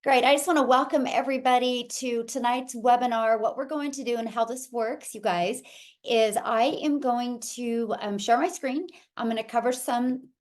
Great. I just want to welcome everybody to tonight's webinar. What we're going to do and how this works, you guys, is I am going to share my screen. I'm going to cover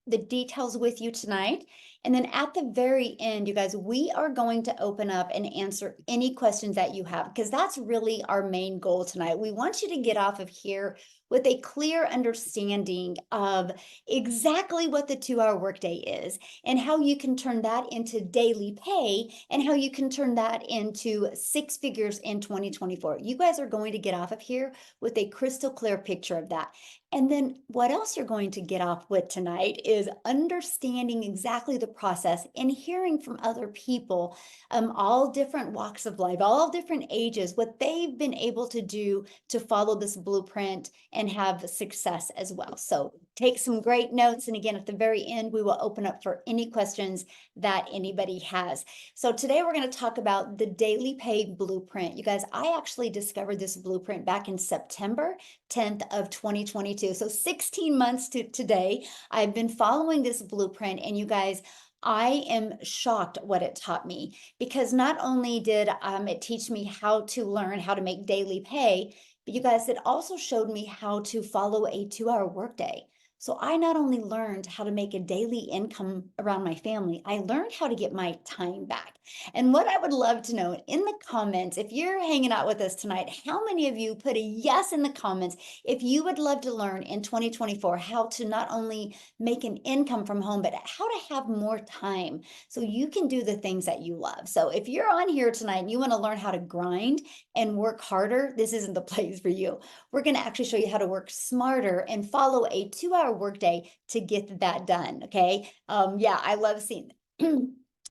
the details with you tonight. And then at the very end, you guys, we are going to open up and answer any questions that you have, because that's really our main goal tonight. We want you to get off of here with a clear understanding of exactly what the 2-hour workday is and how you can turn that into daily pay and how you can turn that into 6 figures in 2024. You guys are going to get off of here with a crystal clear picture of that. And then what else you're going to get off with tonight is understanding exactly the process and hearing from other people, all different walks of life, all different ages, what they've been able to do to follow this blueprint and have success as well. So take some great notes. And again, at the very end, we will open up for any questions that anybody has. So today we're going to talk about the daily pay blueprint. You guys, I actually discovered this blueprint back in September 10th of 2022. So 16 months to today, I've been following this blueprint, and you guys, I am shocked what it taught me, because not only did it teach me how to learn how to make daily pay, but you guys, it also showed me how to follow a 2-hour workday. So I not only learned how to make a daily income around my family, I learned how to get my time back. And what I would love to know in the comments, if you're hanging out with us tonight, how many of you put a yes in the comments if you would love to learn in 2024 how to not only make an income from home, but how to have more time so you can do the things that you love. So if you're on here tonight and you want to learn how to grind and work harder, this isn't the place for you. We're going to actually show you how to work smarter and follow a 2-hour workday to get that done. Okay. Yeah, I love seeing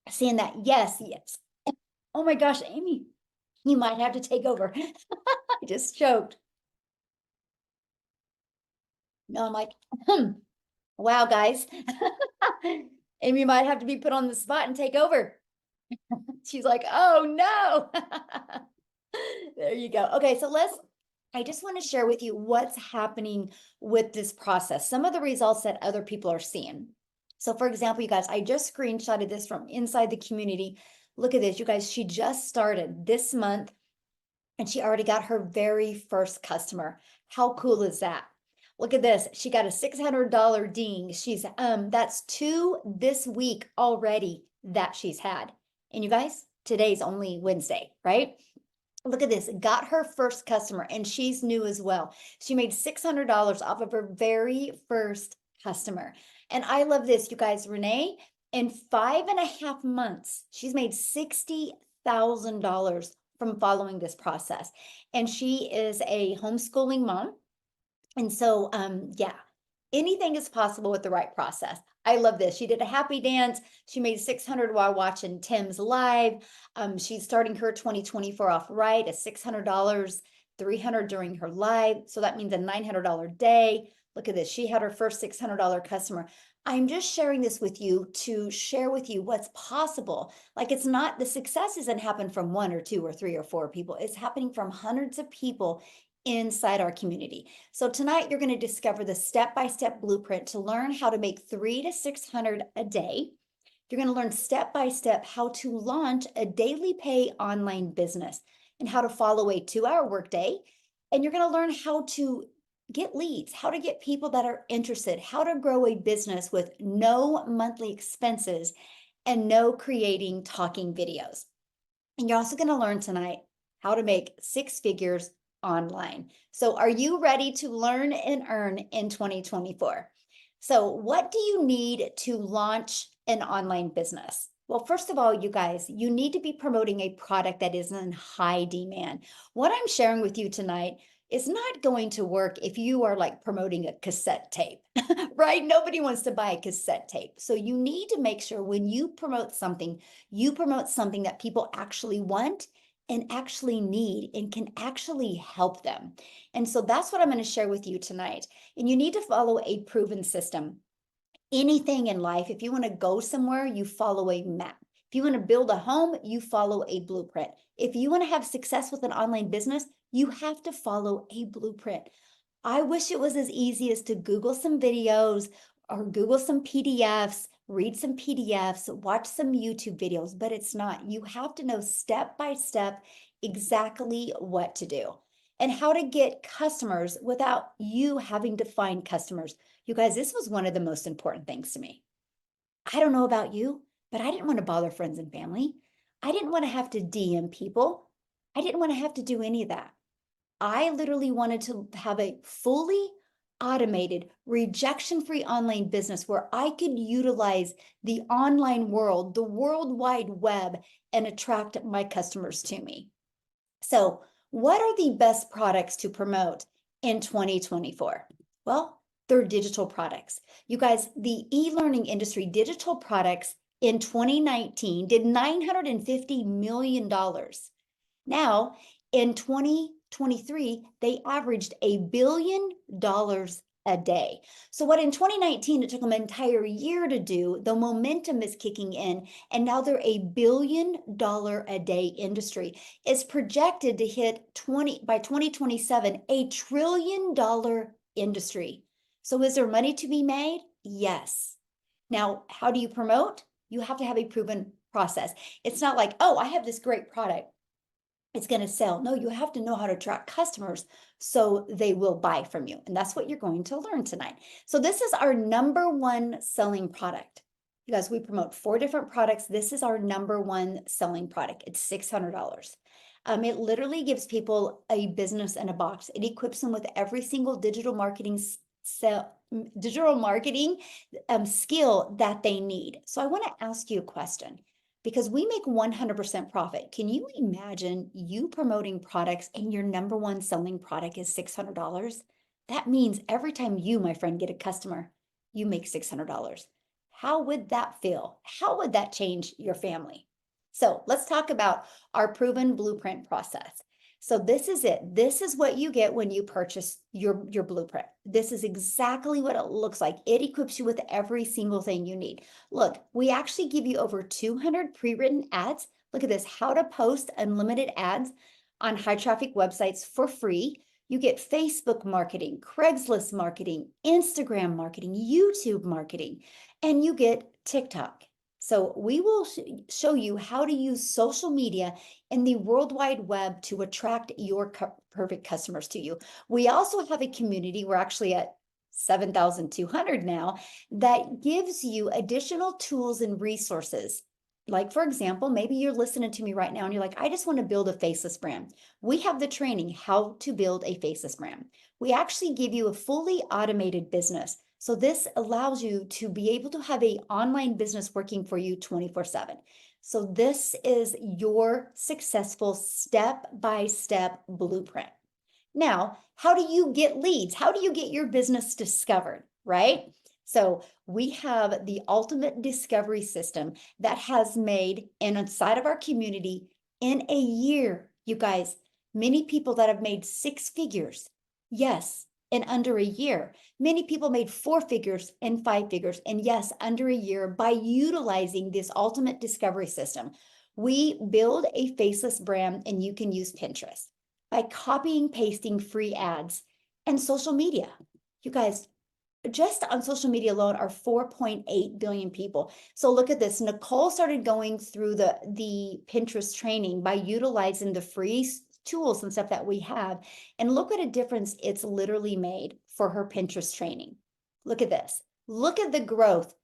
seeing that. Yes, yes. Oh my gosh, Amy, you might have to take over. I just choked. No, I'm like, wow, guys. Amy might have to be put on the spot and take over. She's like, oh no. There you go. Okay, so I just want to share with you what's happening with this process, some of the results that other people are seeing. So for example, you guys, I just screenshotted this from inside the community. Look at this, you guys, she just started this month and she already got her very first customer. How cool is that? Look at this, she got a $600 ding. She's, that's 2 this week already that she's had. And you guys, today's only Wednesday, right? Look at this, got her first customer, and she's new as well. She made $600 off of her very first customer. And I love this, you guys. Renee, in 5.5 months, she's made $60,000 from following this process. And she is a homeschooling mom. And so, yeah, anything is possible with the right process. I love this. She did a happy dance. She made 600 while watching Tim's live. She's starting her 2024 off right at $600, 300 during her live. So that means a $900 day. Look at this. She had her first $600 customer. I'm just sharing this with you to share with you what's possible. Like, it's not, the success doesn't happen from 1 or 2 or 3 or 4 people. It's happening from hundreds of people inside our community. So tonight you're going to discover the step-by-step blueprint to learn how to make 300 to 600 a day. You're going to learn step-by-step how to launch a daily pay online business and how to follow a 2-hour workday. And you're going to learn how to get leads, how to get people that are interested, how to grow a business with no monthly expenses and no creating talking videos. And you're also going to learn tonight how to make 6 figures online. So are you ready to learn and earn in 2024? So what do you need to launch an online business? Well, first of all, you guys, you need to be promoting a product that is in high demand. What I'm sharing with you tonight is not going to work if you are like promoting a cassette tape, right? Nobody wants to buy a cassette tape. So you need to make sure when you promote something that people actually want and actually need and can actually help them. And so that's what I'm going to share with you tonight. And you need to follow a proven system. Anything in life, if you want to go somewhere, you follow a map. If you want to build a home, you follow a blueprint. If you want to have success with an online business, you have to follow a blueprint. I wish it was as easy as to Google some videos or Google some PDFs, read some PDFs, watch some YouTube videos, but it's not. You have to know step by step exactly what to do and how to get customers without you having to find customers. You guys, this was one of the most important things to me. I don't know about you, but I didn't want to bother friends and family. I didn't want to have to DM people. I didn't want to have to do any of that. I literally wanted to have a fully automated, rejection-free online business where I could utilize the online world, the World Wide Web, and attract my customers to me. So, what are the best products to promote in 2024? Well, they're digital products. You guys, the e-learning industry, digital products in 2019 did $950 million. Now, in 2023, they averaged $1 billion a day. So what in 2019, it took them an entire year to do, the momentum is kicking in, and now they're $1 billion a day industry. It's projected to hit by 2027, $1 trillion industry. So is there money to be made? Yes. Now, how do you promote? You have to have a proven process. It's not like, oh, I have this great product, it's going to sell. No, you have to know how to attract customers so they will buy from you. And that's what you're going to learn tonight. So this is our #1 selling product. You guys, we promote 4 different products. This is our #1 selling product. It's $600. It literally gives people a business in a box. It equips them with every single digital marketing skill that they need. So I want to ask you a question. Because we make 100% profit. Can you imagine you promoting products and your #1 selling product is $600? That means every time you, my friend, get a customer, you make $600. How would that feel? How would that change your family? So let's talk about our proven blueprint process. So this is it. This is what you get when you purchase your blueprint. This is exactly what it looks like. It equips you with every single thing you need. Look, we actually give you over 200 pre-written ads. Look at this, how to post unlimited ads on high traffic websites for free. You get Facebook marketing, Craigslist marketing, Instagram marketing, YouTube marketing, and you get TikTok. So we will show you how to use social media in the World Wide Web to attract your perfect customers to you. We also have a community, we're actually at 7,200 now, that gives you additional tools and resources. Like, for example, maybe you're listening to me right now and you're like, I just want to build a faceless brand. We have the training, how to build a faceless brand. We actually give you a fully automated business. So this allows you to be able to have an online business working for you 24/7. So this is your successful step-by-step blueprint. Now, how do you get leads? How do you get your business discovered, right? So we have the ultimate discovery system that has made inside of our community in a year, you guys, many people that have made 6 figures. Yes, in under a year. Many people made 4 figures and 5 figures, and yes, under a year by utilizing this ultimate discovery system. We build a faceless brand, and you can use Pinterest by copying, pasting free ads and social media. You guys, just on social media alone are 4.8 billion people. So look at this. Nicole started going through the Pinterest training by utilizing the free tools and stuff that we have. And look what a difference it's literally made for her Pinterest training. Look at this. Look at the growth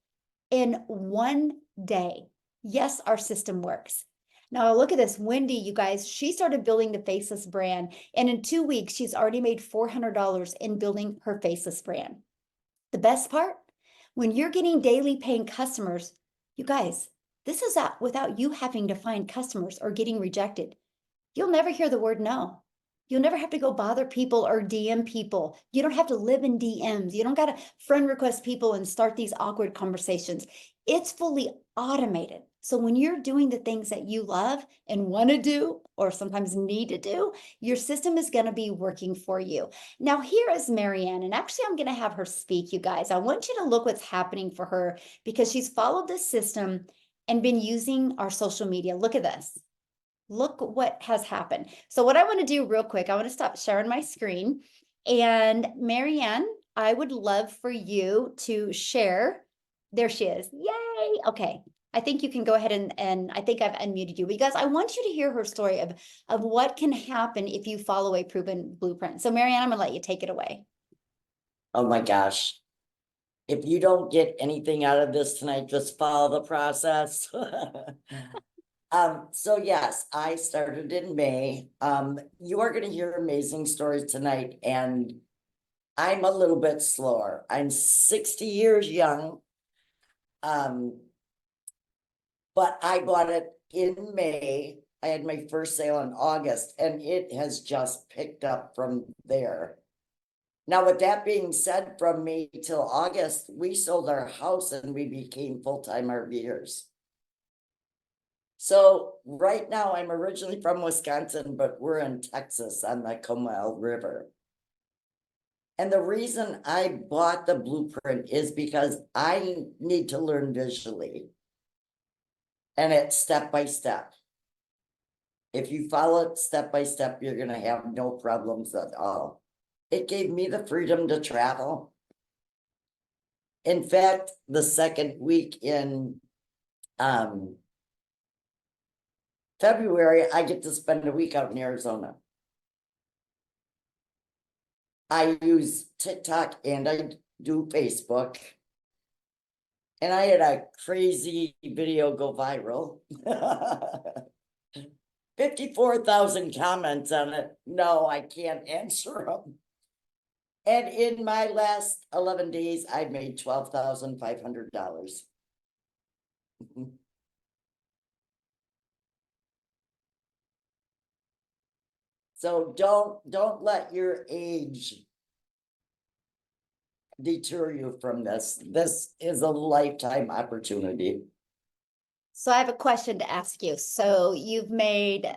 in one day. Yes, our system works. Now look at this, Wendy, you guys, she started building the faceless brand, and in 2 weeks, she's already made $400 in building her faceless brand. The best part, when you're getting daily paying customers, you guys, this is without you having to find customers or getting rejected. You'll never hear the word no. You'll never have to go bother people or DM people. You don't have to live in DMs. You don't got to friend request people and start these awkward conversations. It's fully automated. So when you're doing the things that you love and want to do, or sometimes need to do, your system is going to be working for you. Now, here is Marianne, and actually I'm going to have her speak, you guys. I want you to look what's happening for her because she's followed this system and been using our social media. Look at this. Look what has happened. So what I want to do real quick, I want to stop sharing my screen. And Marianne, I would love for you to share There she is. Yay. Okay. I think you can go ahead and I think I've unmuted you because I want you to hear her story of what can happen if you follow a proven blueprint. So Marianne, I'm gonna let you take it away. Oh my gosh. If you don't get anything out of this tonight, just follow the process. So yes, I started in May. You are gonna hear amazing stories tonight, and I'm a little bit slower. I'm 60 years young. But I bought it in May. I had my first sale in August, and it has just picked up from there. Now, with that being said, from May till August, we sold our house and we became full-time RVers. So right now, I'm originally from Wisconsin, but we're in Texas on the Comal River. And the reason I bought the blueprint is because I need to learn visually. And it's step by step. If you follow it step by step, you're going to have no problems at all. It gave me the freedom to travel. In fact, the second week in February, I get to spend a week out in Arizona. I use TikTok and I do Facebook. And I had a crazy video go viral. 54,000 comments on it. No, I can't answer them. And in my last 11 days, I made $12,500. So don't let your age deter you from this. This is a lifetime opportunity. So I have a question to ask you. So you've made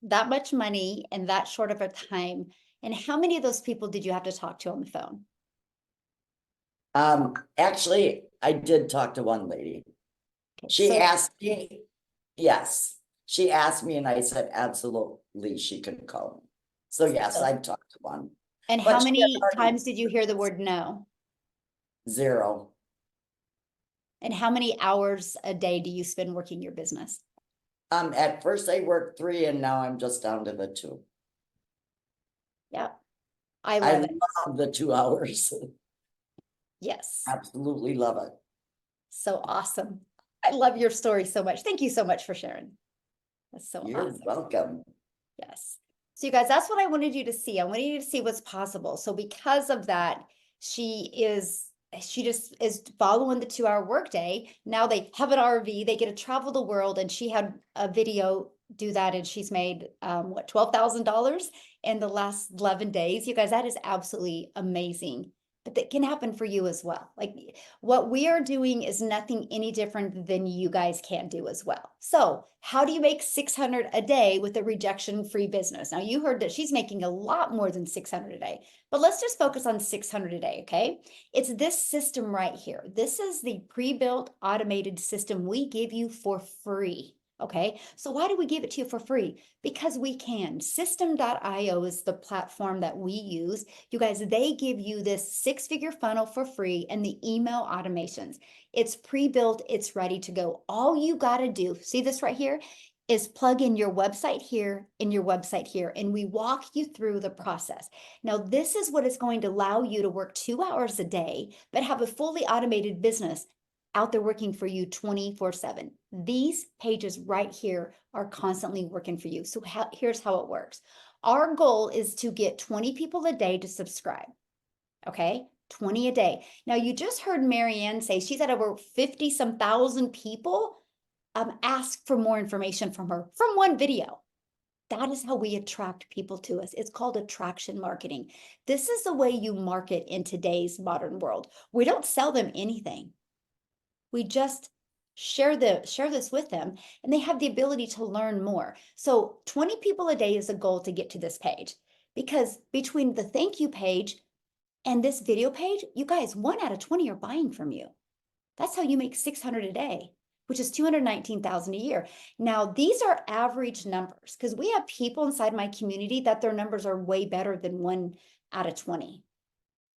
that much money in that short of a time. And how many of those people did you have to talk to on the phone? Actually, I did talk to one lady. Okay, She so asked me, yes, she asked me and I said, absolutely, she could call me. So yes, I've talked to one. and But how she had many already- times did you hear the word no? 0. And how many hours a day do you spend working your business? At first I worked 3 and now I'm just down to the 2. Yeah, I love it. love the 2 hours. Yes, Absolutely love it. so awesome. I love your story so much. Thank you so much for sharing. That's so You're awesome. welcome. Yes. So you guys, that's what I wanted you to see. I wanted you to see what's possible. So because of that, she just is following the 2-hour workday. Now they have an RV, they get to travel the world, and she had a video do that, and she's made what, $12,000 in the last 11 days. You guys, that is absolutely amazing. But that can happen for you as well. Like what we are doing is nothing any different than you guys can do as well. So how do you make 600 a day with a rejection-free business? Now you heard that she's making a lot more than 600 a day, but let's just focus on 600 a day, okay? It's this system right here. This is the pre-built automated system we give you for free. Okay, so why do we give it to you for free? Because we can. System.io is the platform that we use. You guys, they give you this 6-figure funnel for free and the email automations. It's pre-built, it's ready to go. All you got to do, see this right here, is plug in your website here and your website here, and we walk you through the process. Now, this is what is going to allow you to work 2 hours a day, but have a fully automated business out there working for you 24/7. These pages right here are constantly working for you. So here's how it works. Our goal is to get 20 people a day to subscribe. Okay, 20 a day. Now you just heard Marianne say she's had over 50 some thousand people ask for more information from her from one video. That is how we attract people to us. It's called attraction marketing. This is the way you market in today's modern world. We don't sell them anything. We just share this with them, and they have the ability to learn more. So 20 people a day is a goal to get to this page, because between the thank you page and this video page, you guys, 1 out of 20 are buying from you. That's how you make 600 a day, which is 219,000 a year. Now, these are average numbers, because we have people inside my community that their numbers are way better than 1 out of 20.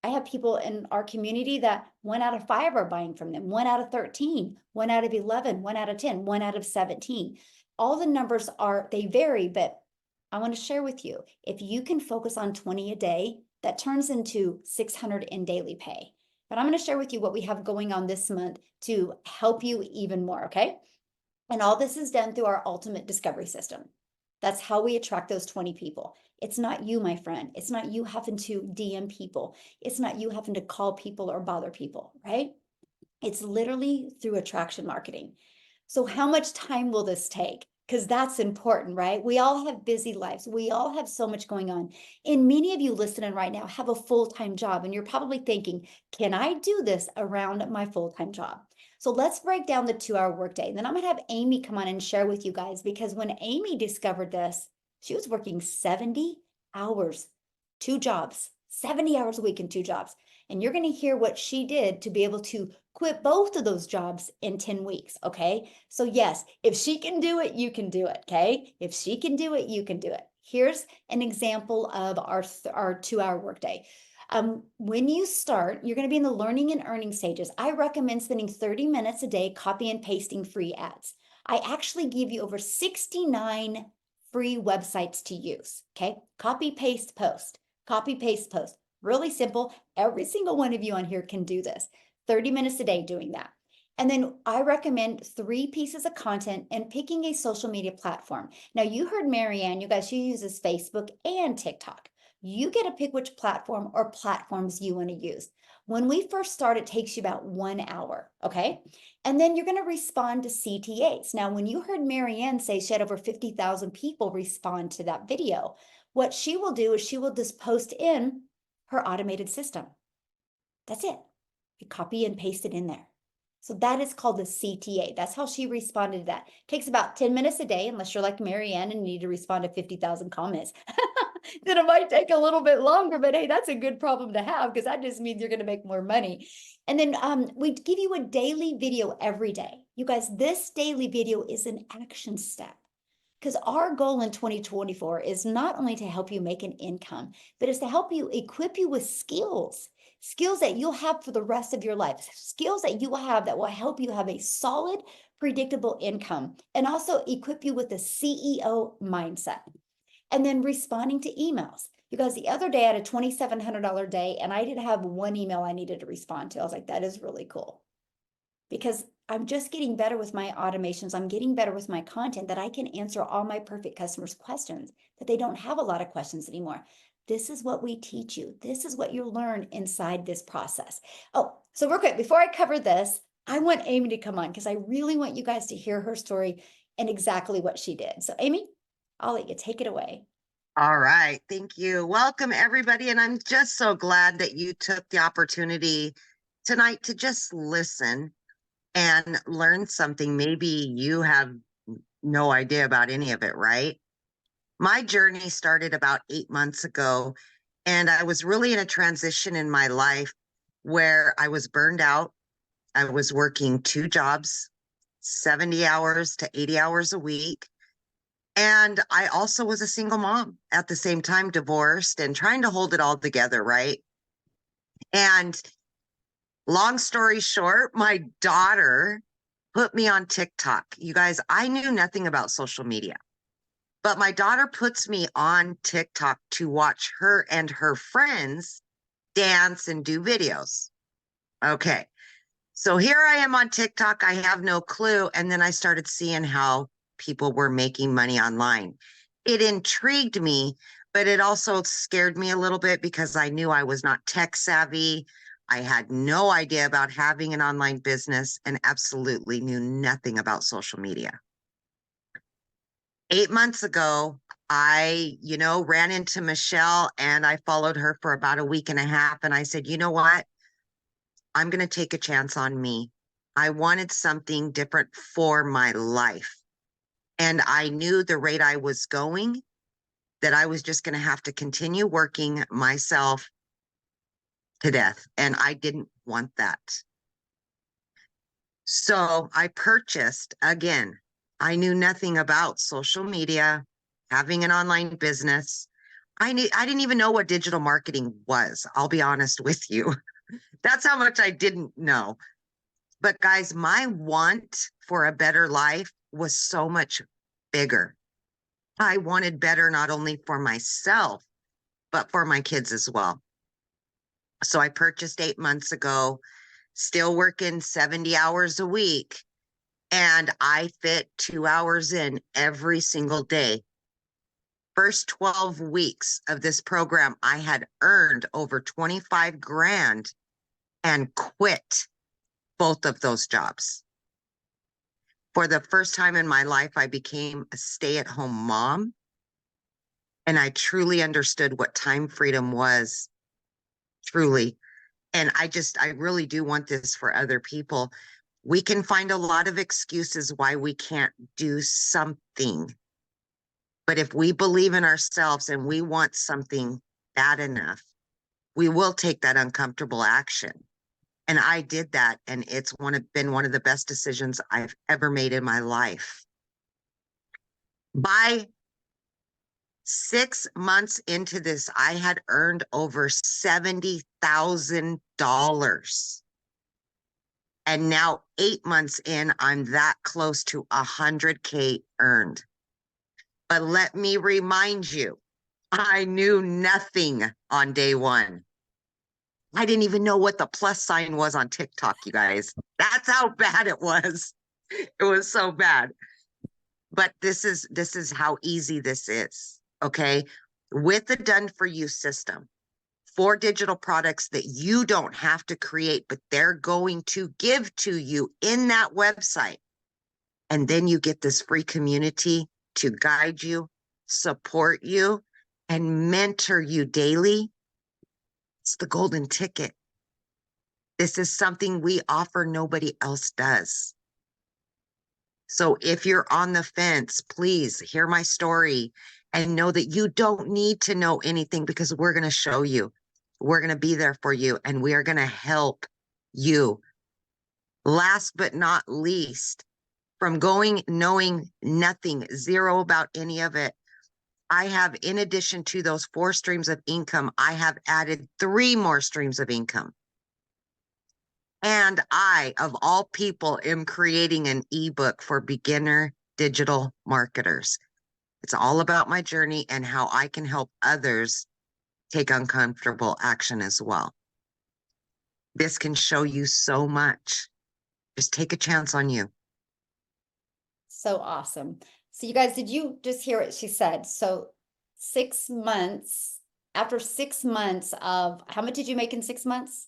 I have people in our community that 1 out of 5 are buying from them, 1 out of 13, 1 out of 11, 1 out of 10, 1 out of 17. All the numbers they vary, but I want to share with you, if you can focus on 20 a day, that turns into 600 in daily pay. But I'm going to share with you what we have going on this month to help you even more, okay? And all this is done through our ultimate discovery system. That's how we attract those 20 people. It's not you, my friend. It's not you having to DM people. It's not you having to call people or bother people, right? It's literally through attraction marketing. So how much time will this take? Because that's important, right? We all have busy lives. We all have so much going on. And many of you listening right now have a full-time job, and you're probably thinking, can I do this around my full-time job? So let's break down the 2-hour workday. And then I'm going to have Amy come on and share with you guys, because when Amy discovered this, she was working 70 hours, 2 jobs, 70 hours a week and 2 jobs. And you're going to hear what she did to be able to quit both of those jobs in 10 weeks. Okay. So yes, if she can do it, you can do it. Okay. If she can do it, you can do it. Here's an example of our 2-hour workday. When you start, you're going to be in the learning and earning stages. I recommend spending 30 minutes a day copy and pasting free ads. I actually give you over 69 free websites to use. Okay. Copy, paste, post. Copy, paste, post. Really simple. Every single one of you on here can do this. 30 minutes a day doing that. And then I recommend 3 pieces of content and picking a social media platform. Now, you heard Marianne, you guys, she uses Facebook and TikTok. You get to pick which platform or platforms you want to use. When we first start, it takes you about 1 hour, okay? And then you're going to respond to CTAs. Now, when you heard Marianne say she had over 50,000 people respond to that video, what she will do is she will just post in her automated system. That's it. You copy and paste it in there. So that is called the CTA. That's how she responded to that. It takes about 10 minutes a day, unless you're like Marianne and need to respond to 50,000 comments. Then it might take a little bit longer, but hey, that's a good problem to have, because that just means you're going to make more money. And then we give you a daily video every day. You guys, this daily video is an action step. Because our goal in 2024 is not only to help you make an income, but it's to help you equip you with skills that you'll have for the rest of your life, skills that you will have that will help you have a solid, predictable income, and also equip you with a CEO mindset. And then responding to emails. You guys, the other day I had a $2,700 day, and I didn't have 1 email I needed to respond to. I was like, that is really cool. Because I'm just getting better with my automations. I'm getting better with my content, that I can answer all my perfect customers' questions, that they don't have a lot of questions anymore. This is what we teach you. This is what you'll learn inside this process. Oh, so real quick, before I cover this, I want Amy to come on, because I really want you guys to hear her story and exactly what she did. So Amy, I'll let you take it away. All right. Thank you. Welcome, everybody. And I'm just so glad that you took the opportunity tonight to just listen and learn something. Maybe you have no idea about any of it, right? My journey started about 8 months ago, and I was really in a transition in my life where I was burned out. I was working 2 jobs, 70 hours to 80 hours a week. And I also was a single mom at the same time, divorced and trying to hold it all together, right? And long story short, my daughter put me on TikTok. You guys, I knew nothing about social media, but my daughter puts me on TikTok to watch her and her friends dance and do videos. Okay. So here I am on TikTok. I have no clue. And then I started seeing how people were making money online. It intrigued me, but it also scared me a little bit, because I knew I was not tech savvy. I had no idea about having an online business and absolutely knew nothing about social media. 8 months ago, I, ran into Michelle, and I followed her for about a week and a half. And I said, you know what? I'm going to take a chance on me. I wanted something different for my life. And I knew the rate I was going, that I was just going to have to continue working myself to death. And I didn't want that. So I purchased, again, I knew nothing about social media, having an online business. I didn't even know what digital marketing was. I'll be honest with you. That's how much I didn't know. But guys, my want for a better life was so much bigger. I wanted better not only for myself, but for my kids as well. So I purchased 8 months ago, still working 70 hours a week, and I fit 2 hours in every single day. First 12 weeks of this program, I had earned over 25 grand and quit both of those jobs. For the first time in my life, I became a stay-at-home mom, and I truly understood what time freedom was, truly. And I really do want this for other people. We can find a lot of excuses why we can't do something. But if we believe in ourselves and we want something bad enough, we will take that uncomfortable action. And I did that, and it's been one of the best decisions I've ever made in my life. By 6 months into this, I had earned over $70,000. And now 8 months in, I'm that close to 100K earned. But let me remind you, I knew nothing on day one. I didn't even know what the plus sign was on TikTok, you guys. That's how bad it was. It was so bad. But this is how easy this is, okay? With the done for you system, 4 digital products that you don't have to create, but they're going to give to you in that website. And then you get this free community to guide you, support you, and mentor you daily. It's the golden ticket. This is something we offer, nobody else does. So if you're on the fence, please hear my story and know that you don't need to know anything, because we're going to show you. We're going to be there for you, and we are going to help you. Last but not least, from knowing nothing, zero about any of it, I have, in addition to those 4 streams of income, I have added 3 more streams of income. And I, of all people, am creating an ebook for beginner digital marketers. It's all about my journey and how I can help others take uncomfortable action as well. This can show you so much. Just take a chance on you. So awesome. So you guys, did you just hear what she said? So 6 months, after 6 months of, how much did you make in 6 months?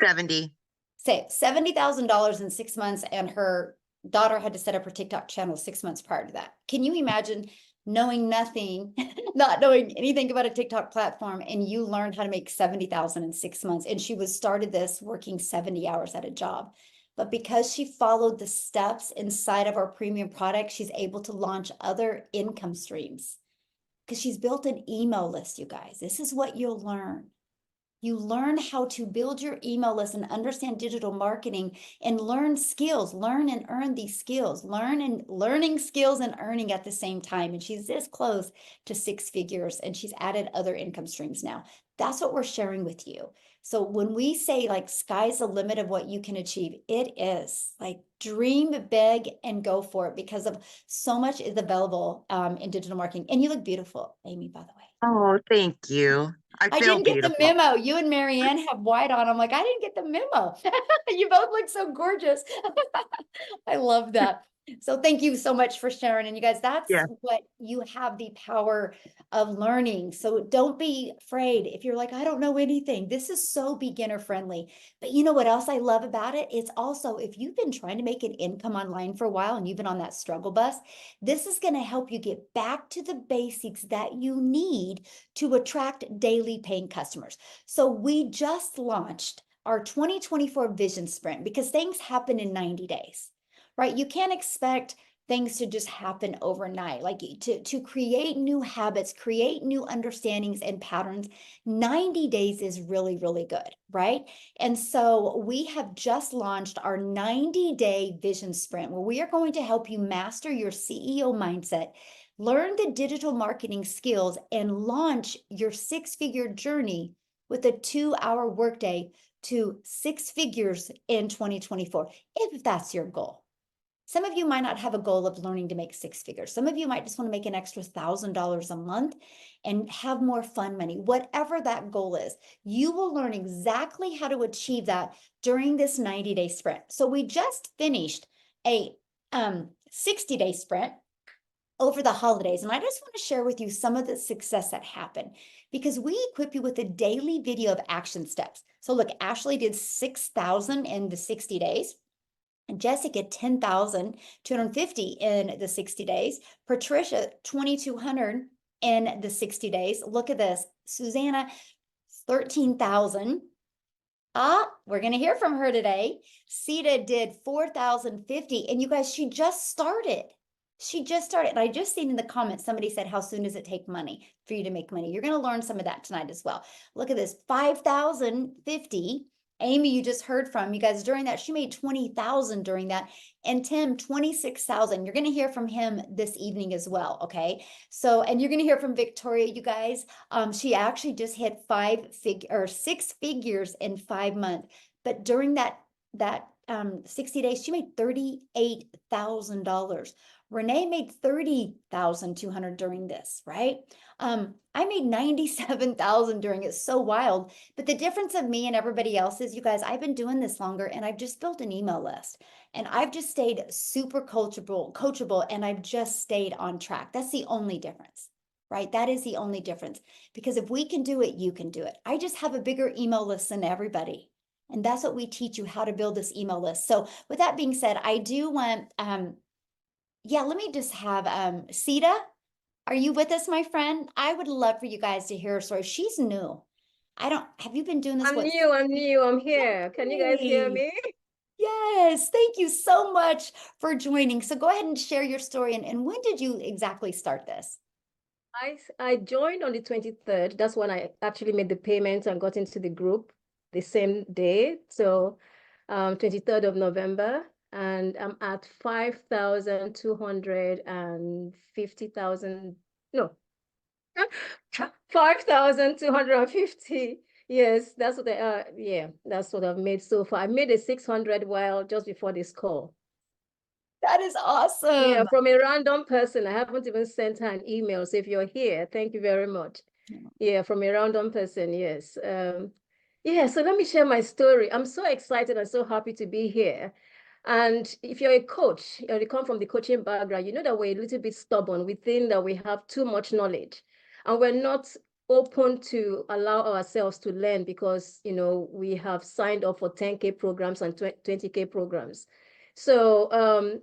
70. Say $70,000 in 6 months, and her daughter had to set up her TikTok channel 6 months prior to that. Can you imagine knowing nothing, not knowing anything about a TikTok platform, and you learned how to make 70,000 in 6 months? And she started this working 70 hours at a job. But because she followed the steps inside of our premium product, she's able to launch other income streams because she's built an email list, you guys. This is what you'll learn. You learn how to build your email list and understand digital marketing and learn skills, learn and earn these skills, learning skills and earning at the same time. And she's this close to 6 figures, and she's added other income streams now. That's what we're sharing with you. So when we say like sky's the limit of what you can achieve, it is like dream big and go for it, because of so much is available in digital marketing. And you look beautiful, Amy, by the way. Oh, thank you. I feel didn't get the beautiful. memo. You and Marianne have white on. I'm like, I didn't get the memo. You both look so gorgeous. I love that. So thank you so much for sharing. And you guys, that's Yeah. what you have, the power of learning. So don't be afraid if you're like, I don't know anything. This is so beginner friendly. But you know what else I love about it? It's also, if you've been trying to make an income online for a while and you've been on that struggle bus, this is going to help you get back to the basics that you need to attract daily paying customers. So we just launched our 2024 vision sprint, because things happen in 90 days. Right? You can't expect things to just happen overnight, like to create new habits, create new understandings and patterns. 90 days is really, really good, right? And so we have just launched our 90-day vision sprint, where we are going to help you master your CEO mindset, learn the digital marketing skills, and launch your six-figure journey with a 2-hour workday to 6 figures in 2024, if that's your goal. Some of you might not have a goal of learning to make 6 figures. Some of you might just want to make an extra $1,000 a month and have more fun money. Whatever that goal is, you will learn exactly how to achieve that during this 90-day sprint. So we just finished a 60-day sprint over the holidays, and I just want to share with you some of the success that happened, because we equip you with a daily video of action steps. So look, Ashley did 6,000 in the 60 days. And Jessica, 10,250 in the 60 days. Patricia, 2,200 in the 60 days. Look at this. Susanna, 13,000. We're going to hear from her today. Sita did 4,050. And you guys, she just started. She just started. And I just seen in the comments, somebody said, how soon does it take money for you to make money? You're going to learn some of that tonight as well. Look at this, 5,050. Amy, you just heard from, you guys, during that, she made 20,000 during that. And Tim, 26,000. You're going to hear from him this evening as well. Okay. So, and you're going to hear from Victoria, you guys. She actually just hit 6 figures in 5 months. But during that 60 days, she made $38,000. Renee made 30,200 during this, right? I made 97,000 during it. So wild. But the difference of me and everybody else is, you guys, I've been doing this longer, and I've just built an email list, and I've just stayed super coachable, and I've just stayed on track. That's the only difference, right? That is the only difference, because if we can do it, you can do it. I just have a bigger email list than everybody. And that's what we teach you, how to build this email list. So with that being said, I do want, let me just have Sita. Are you with us, my friend? I would love for you guys to hear her story. She's new. Have you been doing this? I'm new, I'm here. Can you guys hear me? Yes, thank you so much for joining. So go ahead and share your story. And when did you exactly start this? I joined on the 23rd. That's when I actually made the payment and got into the group the same day. So 23rd of November. And I'm at 5,250,000. No, 5,250. Yes, that's what that's what I've made so far. I made a 600 while just before this call. That is awesome. Yeah, from a random person. I haven't even sent her an email. So if you're here, thank you very much. Yeah, from a random person, yes. Yeah, so let me share my story. I'm so excited and so happy to be here. And if you're a coach, or you come from the coaching background, you know that we're a little bit stubborn. We think that we have too much knowledge, and we're not open to allow ourselves to learn, because, you know, we have signed up for 10K programs and 20K programs. So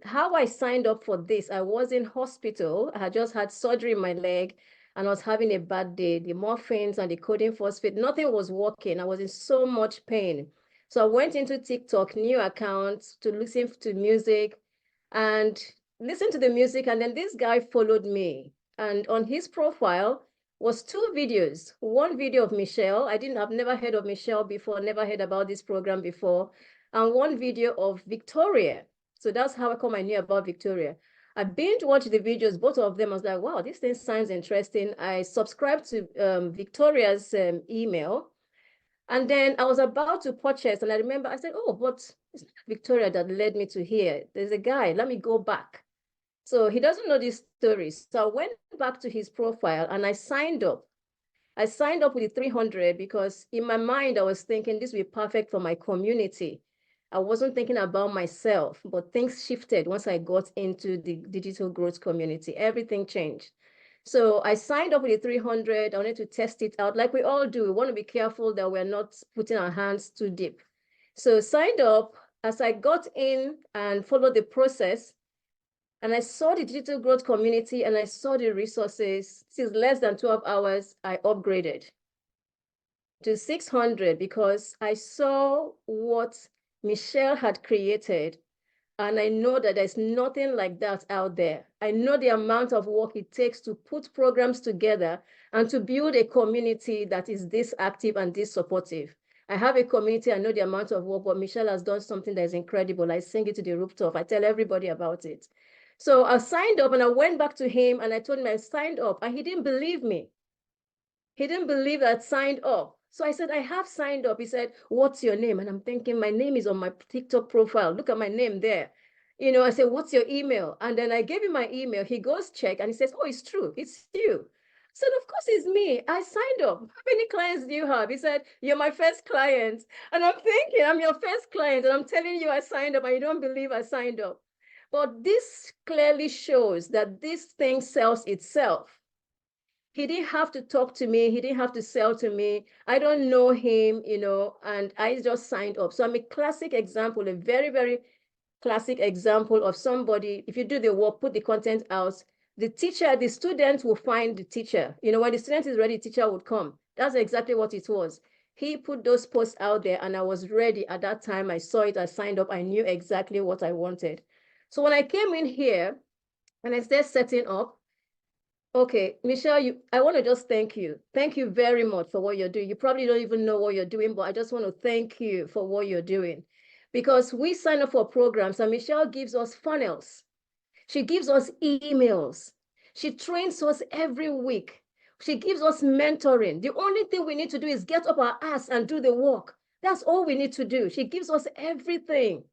how I signed up for this, I was in hospital. I had just had surgery in my leg, and I was having a bad day. The morphines and the codeine phosphate, nothing was working. I was in so much pain. So I went into TikTok, new accounts, to listen to music and listen to the music. And then this guy followed me. And on his profile was 2 videos. One video of Michelle. I've never heard of Michelle before, never heard about this program before. And one video of Victoria. So that's how I knew about Victoria. I binge watched the videos, both of them. I was like, wow, this thing sounds interesting. I subscribed to Victoria's email. And then I was about to purchase, and I remember I said, oh, but it's not Victoria that led me to here. There's a guy, let me go back. So he doesn't know these stories. So I went back to his profile and I signed up. I signed up with the 300 because in my mind, I was thinking this would be perfect for my community. I wasn't thinking about myself, but things shifted once I got into the digital growth community. Everything changed. So I signed up with the 300. I wanted to test it out like we all do. We want to be careful that we're not putting our hands too deep. So signed up. As I got in and followed the process, and I saw the digital growth community and I saw the resources, since less than 12 hours, I upgraded to 600 because I saw what Michelle had created. And I know that there's nothing like that out there. I know the amount of work it takes to put programs together and to build a community that is this active and this supportive. I have a community, I know the amount of work, but Michelle has done something that is incredible. I sing it to the rooftop. I tell everybody about it. So I signed up and I went back to him and I told him I signed up and he didn't believe me. He didn't believe that I signed up. So I said, I have signed up. He said, what's your name? And I'm thinking, my name is on my TikTok profile. Look at my name there. You know, I said, what's your email? And then I gave him my email. He goes check and he says, oh, it's true. It's you. I said, of course it's me. I signed up. How many clients do you have? He said, you're my first client. And I'm thinking, I'm your first client. And I'm telling you I signed up and you don't believe I signed up. But this clearly shows that this thing sells itself. He didn't have to talk to me. He didn't have to sell to me. I don't know him, you know, and I just signed up. So I'm a classic example, a very, very classic example of somebody, if you do the work, put the content out, the teacher, the student will find the teacher. You know, when the student is ready, the teacher would come. That's exactly what it was. He put those posts out there and I was ready at that time. I saw it, I signed up. I knew exactly what I wanted. So when I came in here and I started setting up, okay, Michelle, I want to just thank you. Thank you very much for what you're doing. You probably don't even know what you're doing, but I just want to thank you for what you're doing. Because we sign up for programs and Michelle gives us funnels. She gives us emails. She trains us every week. She gives us mentoring. The only thing we need to do is get up our ass and do the work. That's all we need to do. She gives us everything.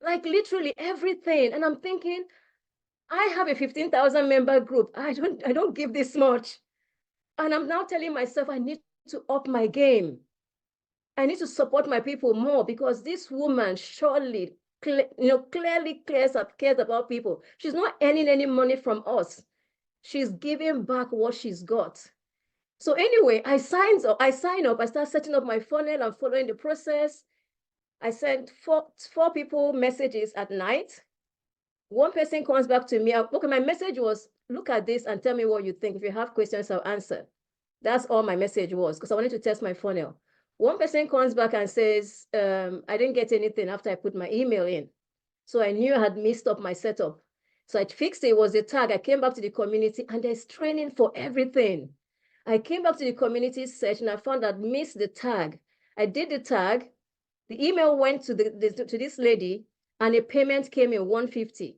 Like literally everything. And I'm thinking, I have a 15,000 member group. I don't give this much. And I'm now telling myself I need to up my game. I need to support my people more because this woman surely, clearly cares about people. She's not earning any money from us. She's giving back what she's got. So anyway, I sign up, I start setting up my funnel and following the process. I sent four people messages at night. One person comes back to me. Okay, my message was, look at this and tell me what you think. If you have questions, I'll answer. That's all my message was because I wanted to test my funnel. One person comes back and says, I didn't get anything after I put my email in. So I knew I had messed up my setup. So I fixed it. It was a tag. I came back to the community and there's training for everything. I came back to the community search and I found I'd missed the tag. I did the tag. The email went to to this lady and a payment came in 150.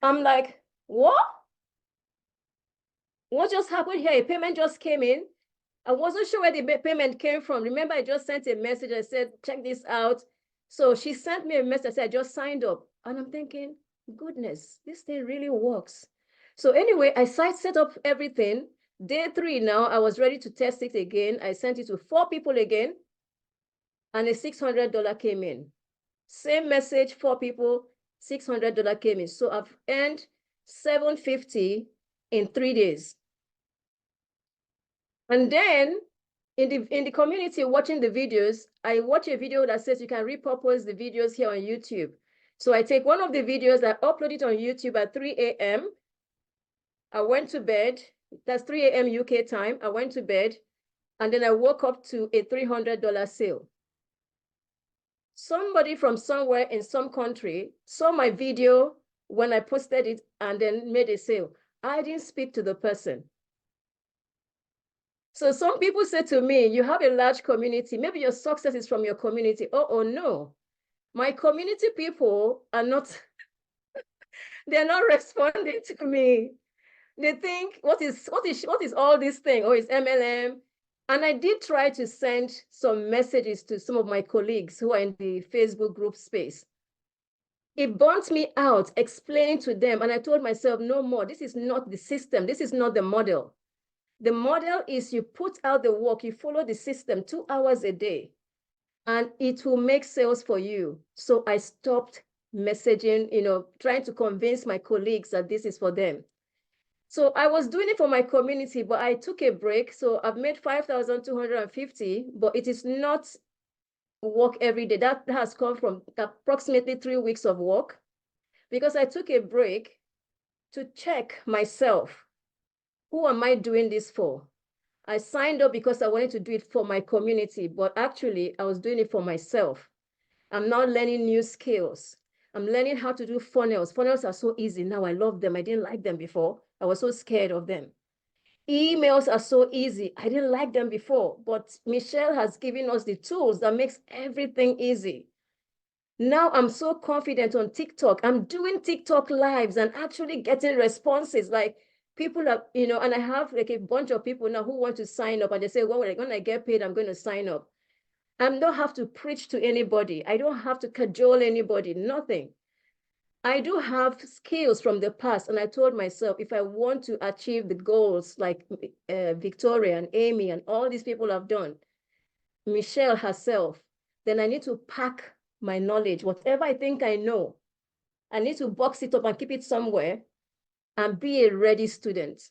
I'm like, what? What just happened here? A payment just came in. I wasn't sure where the payment came from. Remember, I just sent a message. I said, check this out. So she sent me a message. I said, I just signed up. And I'm thinking, goodness, this thing really works. So anyway, I set up everything. Day 3 now, I was ready to test it again. I sent it to 4 people again. And a $600 came in. Same message, 4 people, $600 came in. So I've earned $750 in 3 days. And then in the community watching the videos, I watch a video that says you can repurpose the videos here on YouTube. So I take one of the videos, I upload it on YouTube at 3 a.m. I went to bed. That's 3 a.m. UK time. I went to bed and then I woke up to a $300 sale. Somebody from somewhere in some country saw my video when I posted it and then made a sale. I didn't speak to the person. So some people say to me, you have a large community. Maybe your success is from your community. Oh no. My community people are not, they're not responding to me. They think, what is all this thing? Oh, it's MLM. And I did try to send some messages to some of my colleagues who are in the Facebook group space. It burnt me out explaining to them. And I told myself, no more. This is not the system. This is not the model. The model is you put out the work, you follow the system 2 hours a day, and it will make sales for you. So I stopped messaging, trying to convince my colleagues that this is for them. So I was doing it for my community, but I took a break. So I've made 5,250, but it is not work every day. That has come from approximately 3 weeks of work because I took a break to check myself. Who am I doing this for? I signed up because I wanted to do it for my community, but actually I was doing it for myself. I'm now learning new skills. I'm learning how to do funnels. Funnels are so easy now. I love them. I didn't like them before. I was so scared of them. Emails are so easy. I didn't like them before, but Michelle has given us the tools that makes everything easy. Now I'm so confident on TikTok. I'm doing TikTok lives and actually getting responses. Like people are, and I have like a bunch of people now who want to sign up and they say, well, when I get paid, I'm going to sign up. I don't have to preach to anybody. I don't have to cajole anybody, nothing. I do have skills from the past. And I told myself, if I want to achieve the goals like Victoria and Amy and all these people have done, Michelle herself, then I need to pack my knowledge, whatever I think I know. I need to box it up and keep it somewhere and be a ready student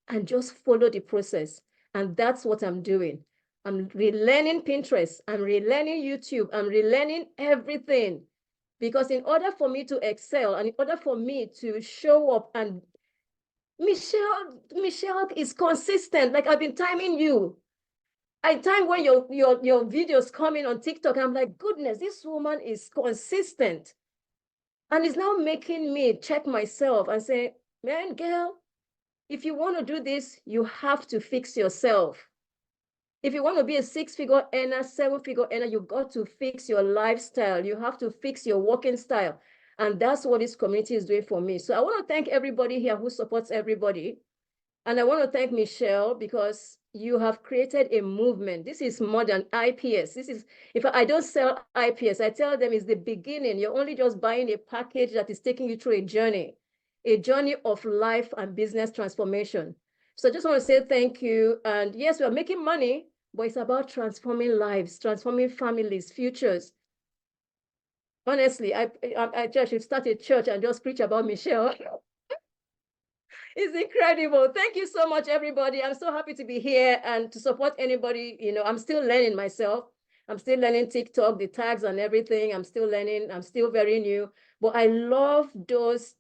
and just follow the process. And that's what I'm doing. I'm relearning Pinterest. I'm relearning YouTube. I'm relearning everything. Because in order for me to excel and in order for me to show up, and Michelle is consistent. Like I've been timing you. I time when your videos coming on TikTok, I'm like, goodness, this woman is consistent. And it's now making me check myself and say, man, girl, if you want to do this, you have to fix yourself. If you want to be a 6-figure earner, 7-figure earner, you got to fix your lifestyle. You have to fix your working style. And that's what this community is doing for me. So I want to thank everybody here who supports everybody. And I want to thank Michelle because you have created a movement. This is more than IPS. This is, if I don't sell IPS, I tell them it's the beginning. You're only just buying a package that is taking you through a journey of life and business transformation. So I just want to say thank you. And yes, we're making money, but it's about transforming lives, transforming families, futures. Honestly, I just should start a church and just preach about Michelle. It's incredible. Thank you so much, everybody. I'm so happy to be here and to support anybody. I'm still learning myself. I'm still learning TikTok, the tags and everything. I'm still learning. I'm still very new. But I love those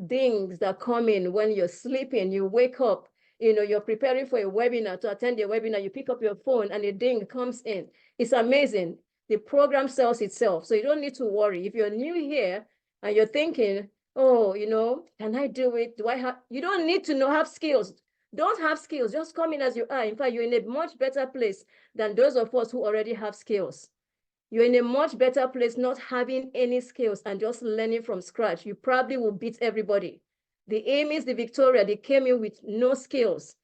dings that come in when you're sleeping. You wake up, you're preparing for a webinar, to attend a webinar. You pick up your phone and a ding comes in. It's amazing. The program sells itself. So you don't need to worry. If you're new here and you're thinking, oh, can I do it? You don't need to have skills. Don't have skills. Just come in as you are. In fact, you're in a much better place than those of us who already have skills. You're in a much better place not having any skills and just learning from scratch. You probably will beat everybody. The Amy's, the Victoria, they came in with no skills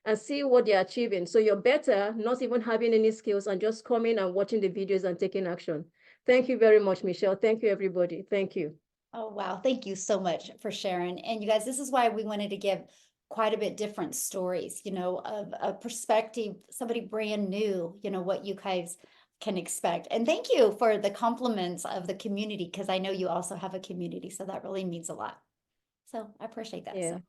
and see what they're achieving. So you're better not even having any skills and just coming and watching the videos and taking action. Thank you very much, Michelle. Thank you, everybody. Thank you. Oh, wow. Thank you so much for sharing. And you guys, this is why we wanted to give quite a bit different stories, of a perspective, somebody brand new, what you guys can expect. And thank you for the compliments of the community, because I know you also have a community. So that really means a lot. So I appreciate that so much.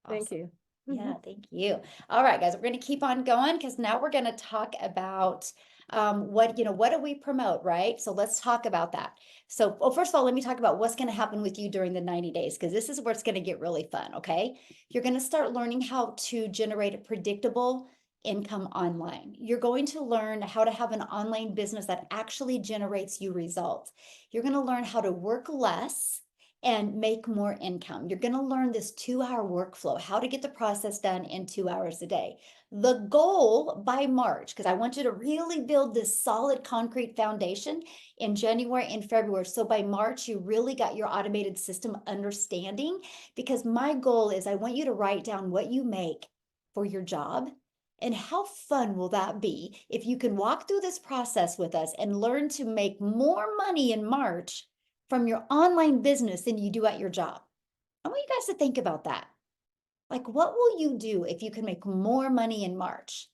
Thank Awesome. you. Yeah, thank you. All right, guys, we're going to keep on going because now we're going to talk about what do we promote, right? So let's talk about that. So, well, first of all, let me talk about what's going to happen with you during the 90 days, because this is where it's going to get really fun, okay? You're going to start learning how to generate a predictable income online. You're going to learn how to have an online business that actually generates you results. You're going to learn how to work less and make more income. You're going to learn this 2-hour workflow, how to get the process done in 2 hours a day. The goal by March, because I want you to really build this solid concrete foundation in January and February. So by March, you really got your automated system understanding, because my goal is I want you to write down what you make for your job. And how fun will that be if you can walk through this process with us and learn to make more money in March from your online business than you do at your job? I want you guys to think about that. Like, what will you do if you can make more money in March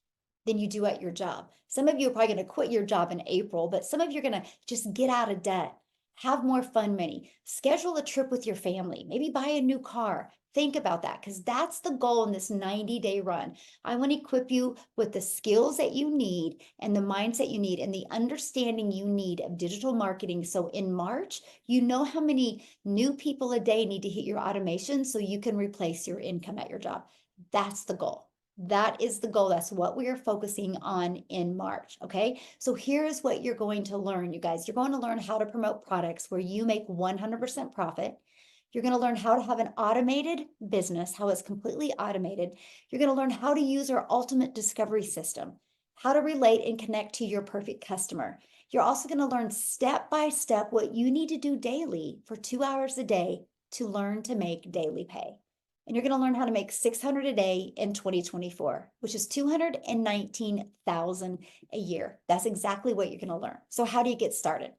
than you do at your job? Some of you are probably going to quit your job in April, but some of you are going to just get out of debt, have more fun money, schedule a trip with your family, maybe buy a new car. Think about that, because that's the goal in this 90-day run. I want to equip you with the skills that you need and the mindset you need and the understanding you need of digital marketing. So in March, you know how many new people a day need to hit your automation so you can replace your income at your job. That's the goal. That is the goal. That's what we are focusing on in March. Okay. So here's what you're going to learn, you guys. You're going to learn how to promote products where you make 100% profit. You're going to learn how to have an automated business, how it's completely automated. You're going to learn how to use our ultimate discovery system, how to relate and connect to your perfect customer. You're also going to learn step by step what you need to do daily for 2 hours a day to learn to make daily pay. And you're going to learn how to make $600 a day in 2024, which is $219,000 a year. That's exactly what you're going to learn. So how do you get started?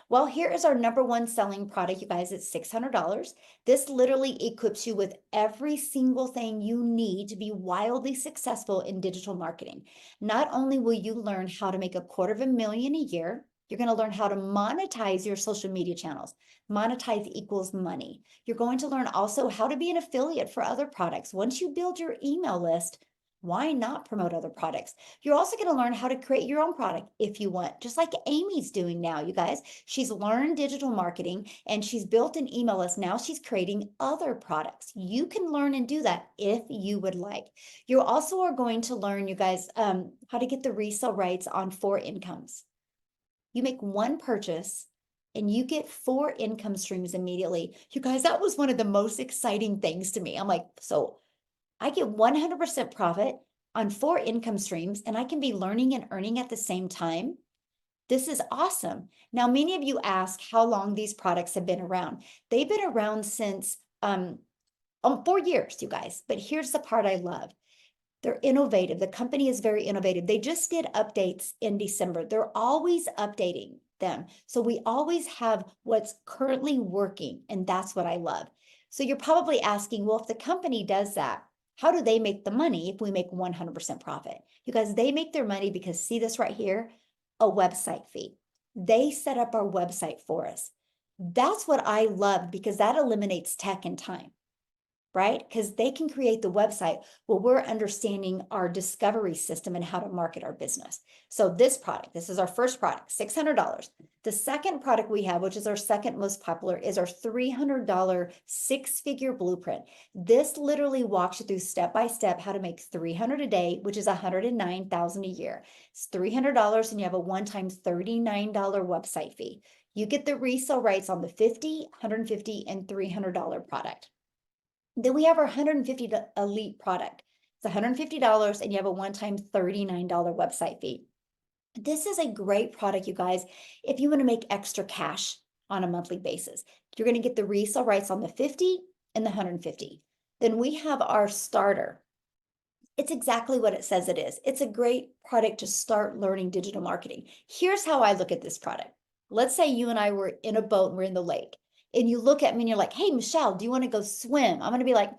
Well, here is our #1 selling product, you guys. It's $600. This literally equips you with every single thing you need to be wildly successful in digital marketing. Not only will you learn how to make $250,000 a year, you're going to learn how to monetize your social media channels. Monetize equals money. You're going to learn also how to be an affiliate for other products. Once you build your email list, why not promote other products? You're also going to learn how to create your own product if you want, just like Amy's doing now, you guys. She's learned digital marketing and she's built an email list. Now she's creating other products. You can learn and do that if you would like. You also are going to learn, you guys, how to get the resale rights on 4 incomes. You make 1 purchase and you get 4 income streams immediately. You guys, that was one of the most exciting things to me. I'm like, so I get 100% profit on 4 income streams and I can be learning and earning at the same time. This is awesome. Now, many of you ask how long these products have been around. They've been around since 4 years, you guys. But here's the part I love. They're innovative. The company is very innovative. They just did updates in December. They're always updating them. So we always have what's currently working, and that's what I love. So you're probably asking, well, if the company does that, how do they make the money if we make 100% profit? You guys, they make their money because, see this right here, a website fee. They set up our website for us. That's what I love because that eliminates tech and time, right? Because they can create the website while we're understanding our discovery system and how to market our business. So this product, this is our first product, $600. The second product we have, which is our second most popular, is our $300 6-figure blueprint. This literally walks you through step by step how to make $300 a day, which is $109,000 a year. It's $300 and you have a one-time $39 website fee. You get the resale rights on the $50, $150, and $300 product. Then we have our $150 elite product. It's $150 and you have a one-time $39 website fee. This is a great product, you guys, if you want to make extra cash on a monthly basis. You're going to get the resale rights on the 50 and the 150. Then we have our starter. It's exactly what it says it is. It's a great product to start learning digital marketing. Here's how I look at this product. Let's say you and I were in a boat and we're in the lake. And you look at me and you're like, hey, Michelle, do you want to go swim? I'm going to be like,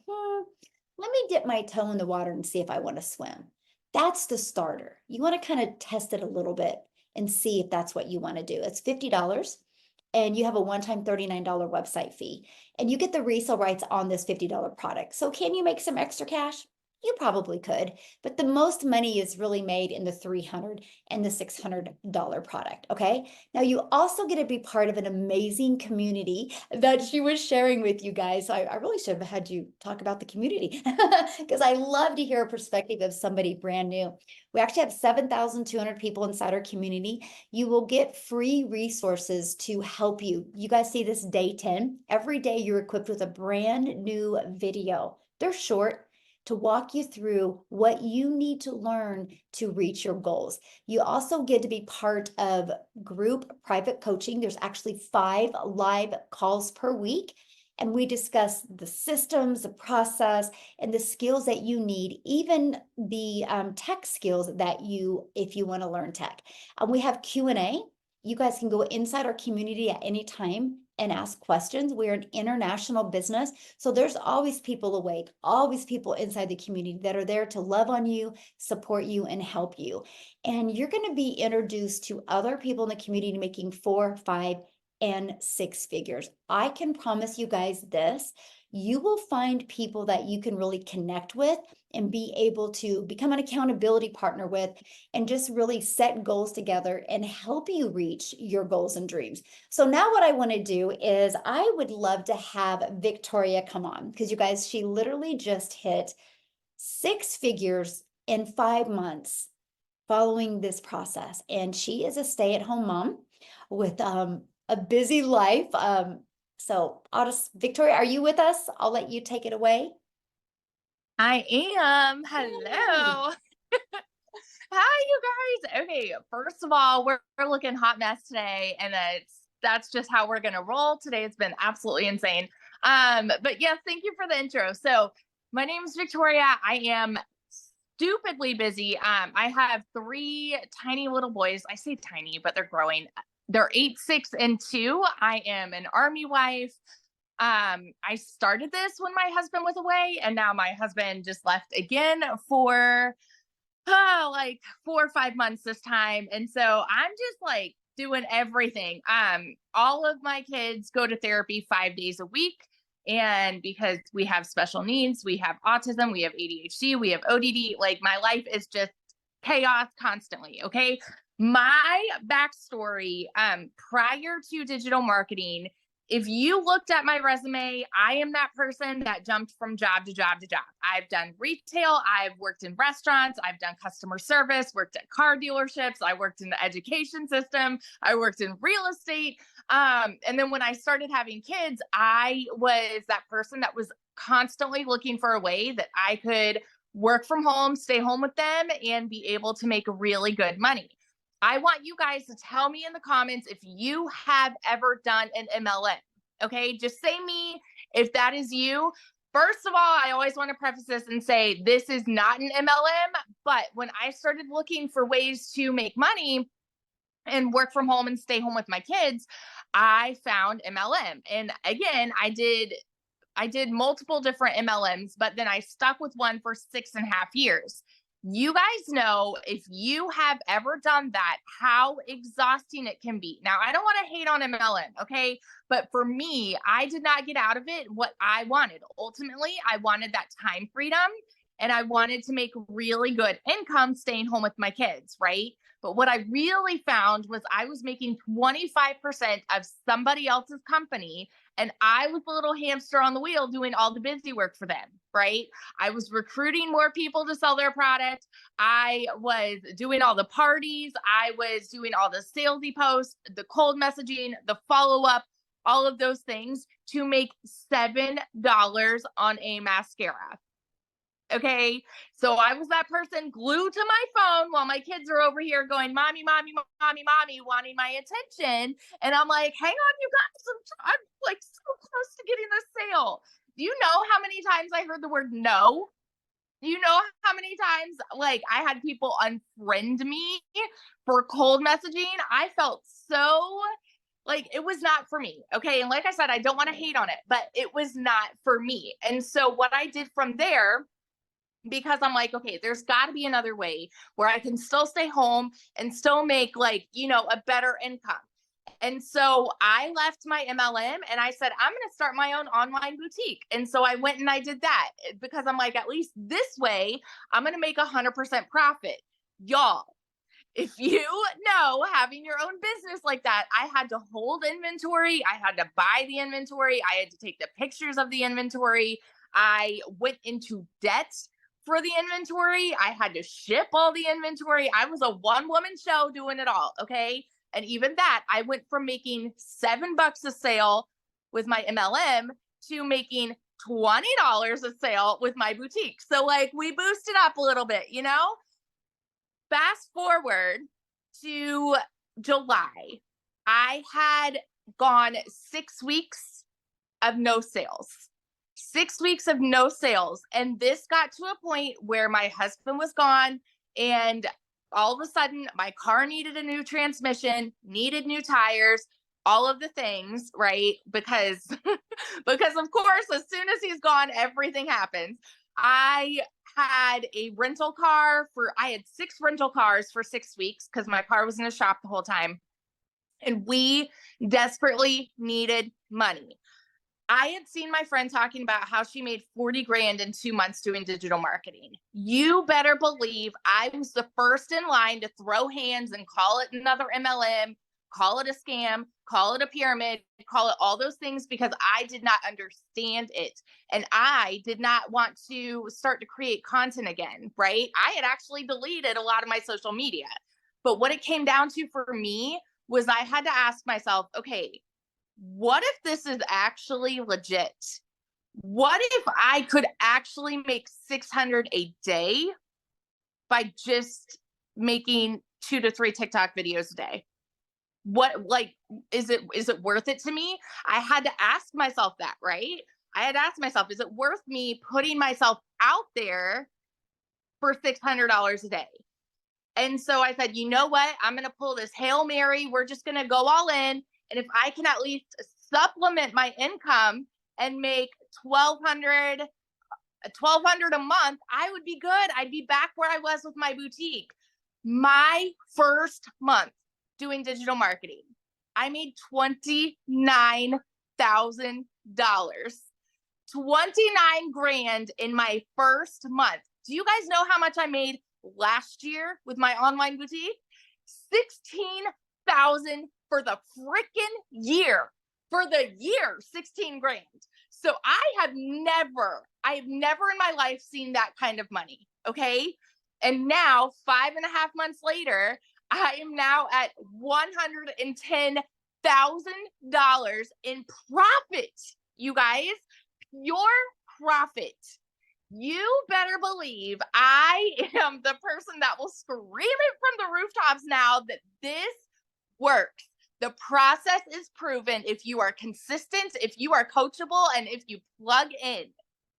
let me dip my toe in the water and see if I want to swim. That's the starter. You want to kind of test it a little bit and see if that's what you want to do. It's $50 and you have a one-time $39 website fee and you get the resale rights on this $50 product. So can you make some extra cash? You probably could, but the most money is really made in the $300 and the $600 product, okay? Now, you also get to be part of an amazing community that she was sharing with you guys. So I really should have had you talk about the community because I love to hear a perspective of somebody brand new. We actually have 7,200 people inside our community. You will get free resources to help you. You guys see this day 10. Every day you're equipped with a brand new video. They're short, to walk you through what you need to learn to reach your goals. You also get to be part of group private coaching. There's actually 5 live calls per week, and we discuss the systems, the process, and the skills that you need, even the tech skills that if you want to learn tech. We have Q&A. You guys can go inside our community at any time and ask questions. We're an international business, so there's always people awake, always people inside the community that are there to love on you, support you, and help you. And you're going to be introduced to other people in the community making 4, 5, and 6 figures. I can promise you guys this. You will find people that you can really connect with and be able to become an accountability partner with and just really set goals together and help you reach your goals and dreams. So now what I want to do is I would love to have Victoria come on because you guys, she literally just hit 6 figures in 5 months following this process. And she is a stay-at-home mom with a busy life. So Victoria, are you with us? I'll let you take it away. I am. Hello. Hi, you guys. Okay, first of all, we're looking hot mess today, and that's just how we're gonna roll today. It's been absolutely insane. But yes, thank you for the intro. So my name is Victoria. I am stupidly busy. I have 3 tiny little boys. I say tiny, but they're growing. They're 8, 6, and 2. I am an Army wife. I started this when my husband was away, and now my husband just left again for like 4 or 5 months this time. And so I'm just like doing everything. All of my kids go to therapy 5 days a week. And because we have special needs, we have autism, we have ADHD, we have ODD, like my life is just chaos constantly. Okay. My backstory, prior to digital marketing, if you looked at my resume, I am that person that jumped from job to job to job. I've done retail, I've worked in restaurants, I've done customer service, worked at car dealerships, I worked in the education system, I worked in real estate. And then when I started having kids, I was that person that was constantly looking for a way that I could work from home, stay home with them, and be able to make really good money. I want you guys to tell me in the comments if you have ever done an MLM. Okay, just say me if that is you. First of all, I always want to preface this and say this is not an MLM, but when I started looking for ways to make money and work from home and stay home with my kids, I found MLM. And again, I did multiple different MLMs, but then I stuck with one for 6.5 years. You guys know, if you have ever done that, how exhausting it can be. Now, I don't want to hate on MLM, okay? But for me, I did not get out of it what I wanted. Ultimately, I wanted that time freedom, and I wanted to make really good income staying home with my kids, right? But what I really found was I was making 25% of somebody else's company, and I was the little hamster on the wheel doing all the busy work for them, right? I was recruiting more people to sell their product. I was doing all the parties. I was doing all the salesy posts, the cold messaging, the follow-up, all of those things to make $7 on a mascara. Okay. So I was that person glued to my phone while my kids are over here going, mommy, mommy, mommy, mommy, wanting my attention. And I'm like, hang on, you guys, I'm like so close to getting this sale. Do you know how many times I heard the word no? Do you know how many times like I had people unfriend me for cold messaging? I felt so like it was not for me. Okay. And like I said, I don't want to hate on it, but it was not for me. And so what I did from there, because I'm like, okay, there's got to be another way where I can still stay home and still make like, a better income. And so I left my MLM and I said, I'm going to start my own online boutique. And so I went and I did that because I'm like, at least this way, I'm going to make 100% profit. Y'all, if you know, having your own business like that, I had to hold inventory. I had to buy the inventory. I had to take the pictures of the inventory. I went into debt for the inventory. I had to ship all the inventory. I was a one-woman show doing it all. Okay. And even that, I went from making $7 a sale with my MLM to making $20 a sale with my boutique. So like we boosted up a little bit, Fast forward to July, I had gone 6 weeks of no sales. 6 weeks of no sales. And this got to a point where my husband was gone and all of a sudden my car needed a new transmission, needed new tires, all of the things, right? Because of course, as soon as he's gone, everything happens. I had a rental car I had 6 rental cars for 6 weeks because my car was in the shop the whole time. And we desperately needed money. I had seen my friend talking about how she made 40 grand in 2 months doing digital marketing. You better believe I was the first in line to throw hands and call it another MLM, call it a scam, call it a pyramid, call it all those things, because I did not understand it. And I did not want to start to create content again, right? I had actually deleted a lot of my social media. But what it came down to for me was I had to ask myself, okay, what if this is actually legit? What if I could actually make 600 a day by just making 2 to 3 TikTok videos a day? What, like, is it worth it to me? I had to ask myself that, right? I had to ask myself, is it worth me putting myself out there for $600 a day? And so I said, you know what? I'm going to pull this Hail Mary. We're just going to go all in. And if I can at least supplement my income and make $1,200 a month, I would be good. I'd be back where I was with my boutique. My first month doing digital marketing, I made $29,000. 29 grand in my first month. Do you guys know how much I made last year with my online boutique? 16,000 for the freaking year. For the year, 16 grand. So I have never in my life seen that kind of money. Okay. And now 5.5 months later, I am now at $110,000 in profit. You guys, pure profit. You better believe I am the person that will scream it from the rooftops now that this works. The process is proven if you are consistent, if you are coachable, and if you plug in.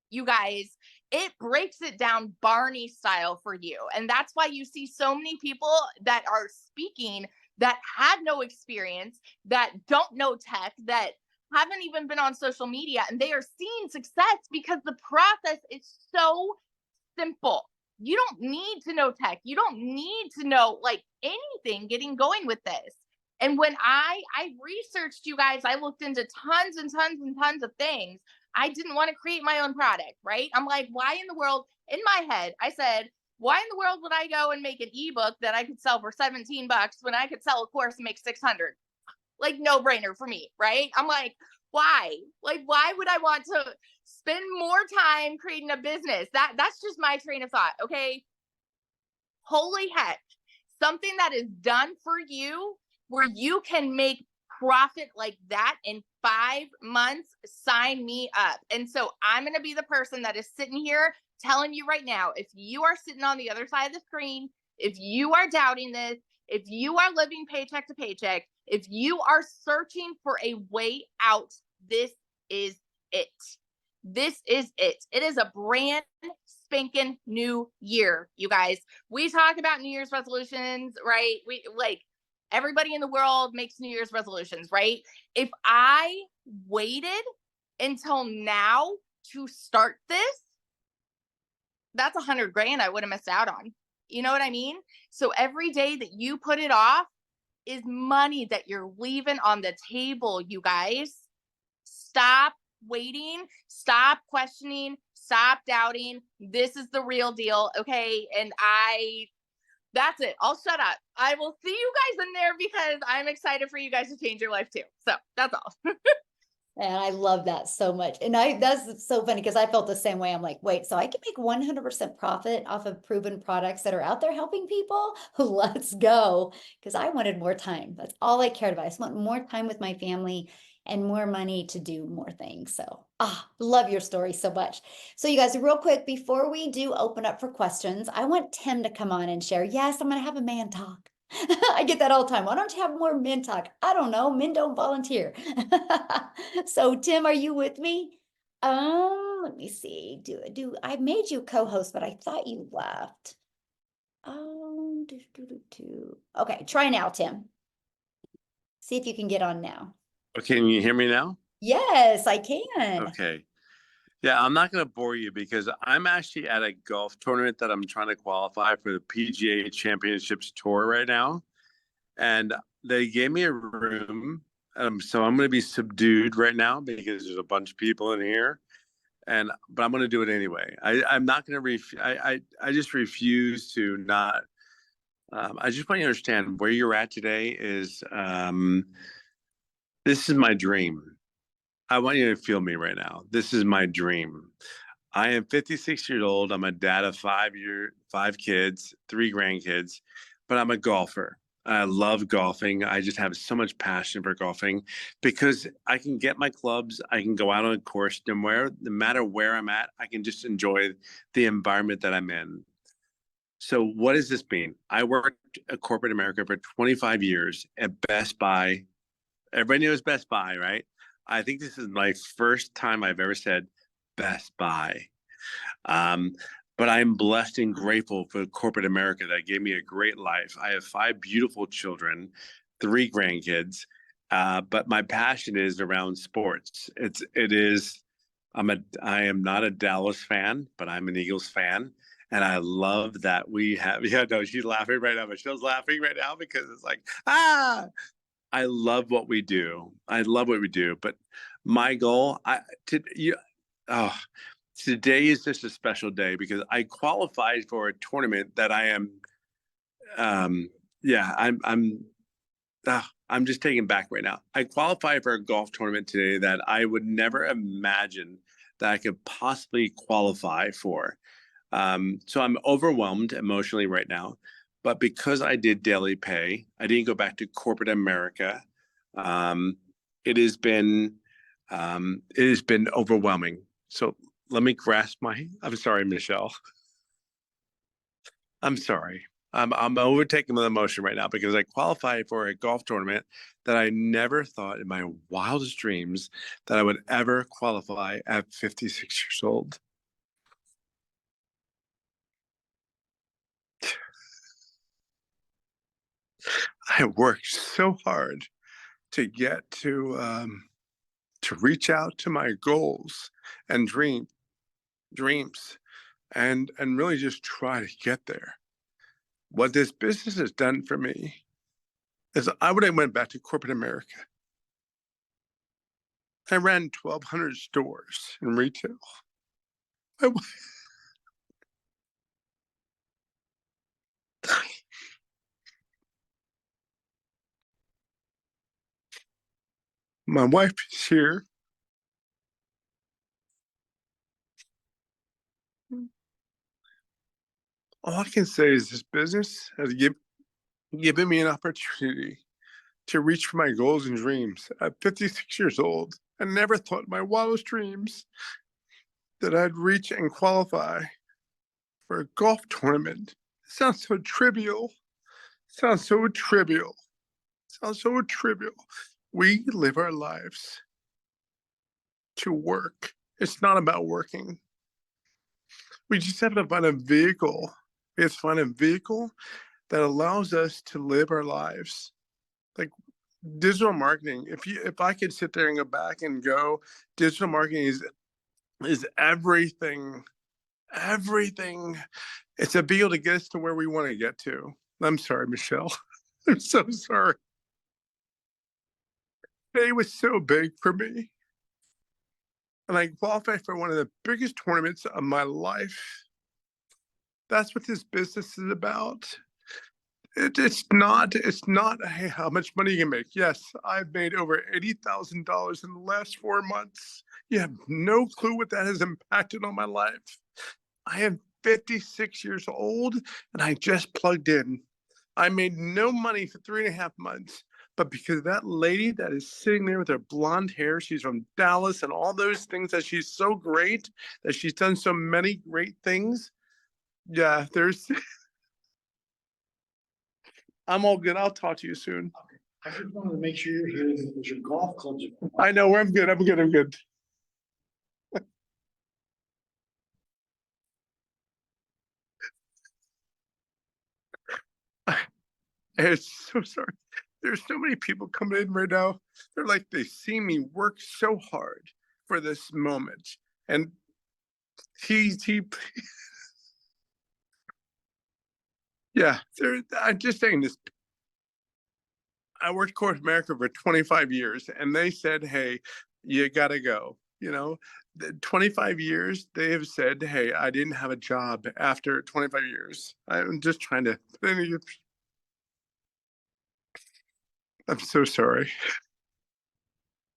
You guys, it breaks it down Barney style for you. And that's why you see so many people that are speaking that had no experience, that don't know tech, that haven't even been on social media, and they are seeing success because the process is so simple. You don't need to know tech. You don't need to know like anything getting going with this. And when I researched, you guys, I looked into tons and tons and tons of things. I didn't want to create my own product, right? I'm like, why in the world, in my head, I said, why in the world would I go and make an ebook that I could sell for $17 when I could sell a course and make 600? Like, no brainer for me, right? I'm like, why? Like, why would I want to spend more time creating a business? That's just my train of thought. Okay. Holy heck. Something that is done for you where you can make profit like that in 5 months, sign me up. And so I'm going to be the person that is sitting here telling you right now, if you are sitting on the other side of the screen, if you are doubting this, if you are living paycheck to paycheck, if you are searching for a way out, this is it. This is it. It is a brand spanking new year, you guys. We talk about New Year's resolutions, right? We like everybody in the world makes New Year's resolutions, right? If I waited until now to start this, that's 100 grand I would have missed out on. You know what I mean? So every day that you put it off is money that you're leaving on the table, you guys. Stop waiting, stop questioning, stop doubting. This is the real deal, okay? And that's it. I'll shut up. I will see you guys in there because I'm excited for you guys to change your life too. So that's all. And I love that so much. And that's so funny because I felt the same way. I'm like, wait, so I can make 100% profit off of proven products that are out there helping people? Let's go. Because I wanted more time. That's all I cared about. I just want more time with my family and more money to do more things. So, love your story so much. So you guys, real quick, before we do open up for questions, I want Tim to come on and share. Yes, I'm going to have a man talk. I get that all the time. Why don't you have more men talk? I don't know. Men don't volunteer. So Tim, are you with me? Let me see. I made you co-host, but I thought you left. Okay, try now, Tim. See if you can get on now. Okay, can you hear me now? Yes, I can. Okay. Yeah, I'm not going to bore you because I'm actually at a golf tournament that I'm trying to qualify for the PGA Championships Tour right now. And they gave me a room. So I'm going to be subdued right now because there's a bunch of people in here. But I'm going to do it anyway. I'm not going to, I just refuse to not I just want you to understand where you're at today is this is my dream. I want you to feel me right now. This is my dream. I am 56 years old. I'm a dad of 5 kids, 3 grandkids, but I'm a golfer. I love golfing. I just have so much passion for golfing because I can get my clubs. I can go out on a course no matter where I'm at. I can just enjoy the environment that I'm in. So what does this mean? I worked at corporate America for 25 years at Best Buy. Everybody knows Best Buy, right? I think this is my first time I've ever said Best Buy. But I'm blessed and grateful for corporate America that gave me a great life. I have 5 beautiful children, 3 grandkids, but my passion is around sports. I am not a Dallas fan, but I'm an Eagles fan. And I love that we have, yeah, no, she's laughing right now. Michelle's laughing right now because it's like, I love what we do. I love what we do. But my goal, today is just a special day because I qualified for a tournament that I am, I'm just taken back right now. I qualified for a golf tournament today that I would never imagine that I could possibly qualify for. So I'm overwhelmed emotionally right now, but because I did daily pay, I didn't go back to corporate America. It has been overwhelming. So let me I'm sorry, Michelle. I'm sorry. I'm overtaken with emotion right now because I qualified for a golf tournament that I never thought in my wildest dreams that I would ever qualify at 56 years old. I worked so hard to get to reach out to my goals and dreams and really just try to get there. What this business has done for me is I would have went back to corporate America. I ran 1,200 stores in retail. My wife is here. All I can say is this business has given me an opportunity to reach for my goals and dreams. At 56 years old, I never thought in my wildest dreams that I'd reach and qualify for a golf tournament. It sounds so trivial. Sounds so trivial. Sounds so trivial. We live our lives to work. It's not about working. We just have to find a vehicle. We have to find a vehicle that allows us to live our lives. Like digital marketing. If I could sit there and go back and go, digital marketing is everything. Everything. It's a vehicle to get us to where we want to get to. I'm sorry, Michelle. I'm so sorry. Today was so big for me. And I qualified for one of the biggest tournaments of my life. That's what this business is about. It's not, hey, how much money you can make. Yes, I've made over $80,000 in the last 4 months. You have no clue what that has impacted on my life. I am 56 years old and I just plugged in. I made no money for 3.5 months, but because that lady that is sitting there with her blonde hair, she's from Dallas and all those things that she's so great, that she's done so many great things. Yeah, I'm all good. I'll talk to you soon. I just wanted to make sure you're here because your golf clubs are. I know, I'm good. I'm good. I'm so sorry. There's so many people coming in right now. They're like, they see me work so hard for this moment. And yeah, I'm just saying this. I worked corporate America for 25 years and they said, hey, you gotta go. 25 years, they have said, hey, I didn't have a job after 25 years. I'm just trying to, I'm so sorry.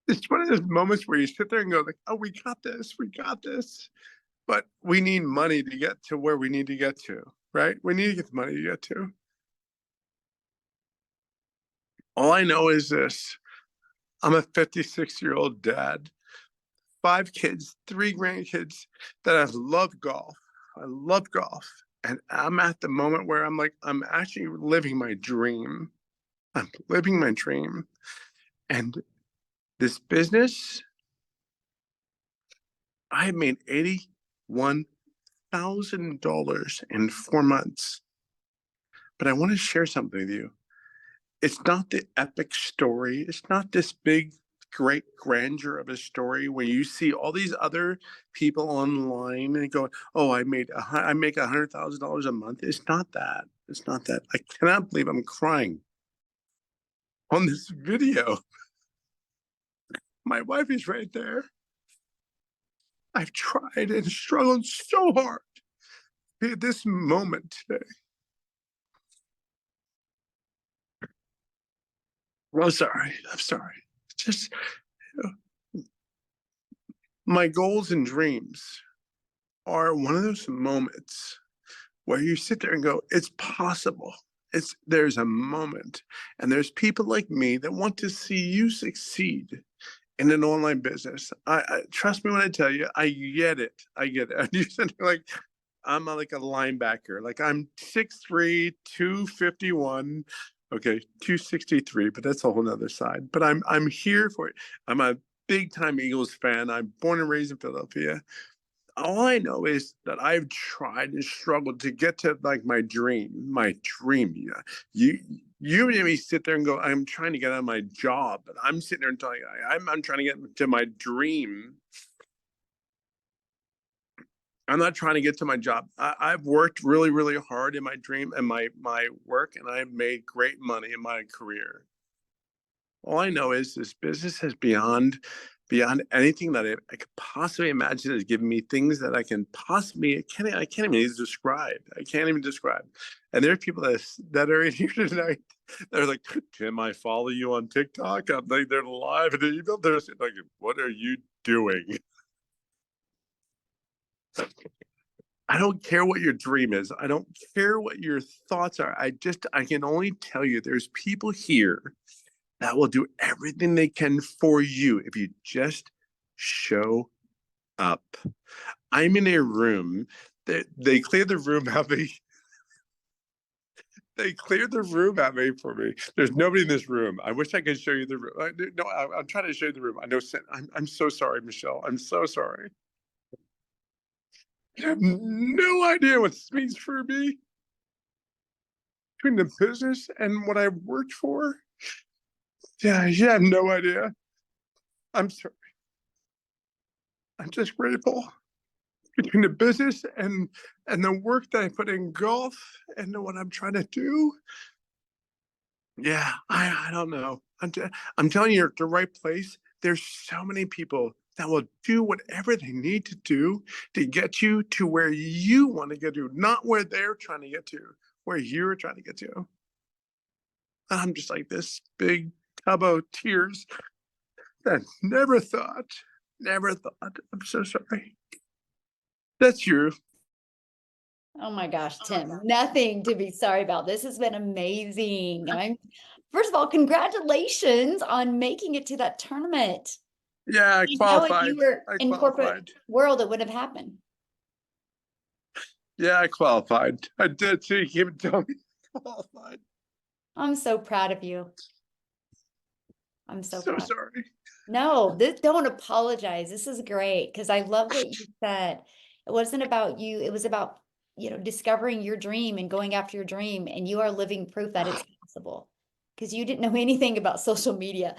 It's one of those moments where you sit there and go like, oh, we got this, we got this. But we need money to get to where we need to get to, right? We need to get the money to get to. All I know is this. I'm a 56-year-old dad, 5 kids, 3 grandkids that I love golf. I love golf. And I'm at the moment where I'm like, I'm actually living my dream. I'm living my dream. And this business, I made $81,000 in 4 months. But I want to share something with you. It's not the epic story. It's not this big, great grandeur of a story where you see all these other people online and go, "Oh, I make $100,000 a month." It's not that. It's not that. I cannot believe I'm crying on this video. My wife is right there. I've tried and struggled so hard to be at this moment today. I'm sorry. I'm sorry. Just my goals and dreams are one of those moments where you sit there and go, it's possible. There's a moment, and there's people like me that want to see you succeed in an online business. I trust me when I tell you, I get it. I get it. You said like, I'm like a linebacker. Like I'm 6'3", 251. Okay, 263, but that's a whole nother side. But I'm here for it. I'm a big time Eagles fan. I'm born and raised in Philadelphia. All I know is that I've tried and struggled to get to like my dream. Yeah. You made me sit there and go, I'm trying to get out of my job, but I'm sitting there and telling you, I'm trying to get to my dream. I'm not trying to get to my job. I've worked really, really hard in my dream and my work, and I've made great money in my career. All I know is this business is beyond anything that I could possibly imagine. Has given me things that I can't even describe. I can't even describe. And there are people that are in here tonight. They're like, "Can I follow you on TikTok?" I'm like, they're live, and they're like, "What are you doing?" I don't care what your dream is. I don't care what your thoughts are. I can only tell you there's people here that will do everything they can for you if you just show up. I'm in a room that they cleared the room out me. They cleared the room out me for me. There's nobody in this room. I wish I could show you the room. I'm trying to show you the room. I know. I'm so sorry, Michelle. I'm so sorry. You have no idea what this means for me. Between the business and what I've worked for. Yeah, you have no idea. I'm sorry. I'm just grateful. Between the business and the work that I put in golf and what I'm trying to do. Yeah, I don't know. I'm telling you, you're at the right place. There's so many people that will do whatever they need to do to get you to where you want to get to, not where they're trying to get to, where you're trying to get to. And I'm just like this big tub of tears that never thought. I'm so sorry. That's you. Oh my gosh, Tim, nothing to be sorry about. This has been amazing. First of all, congratulations on making it to that tournament. Yeah, I If qualified. you were I in qualified. corporate world, it wouldn't have happened. Yeah, I qualified. I did too. You even tell me I qualified. I'm so proud of you. I'm so proud. Sorry. No, don't apologize. This is great because I love what you said. It wasn't about you. It was about, discovering your dream and going after your dream. And you are living proof that it's possible because you didn't know anything about social media.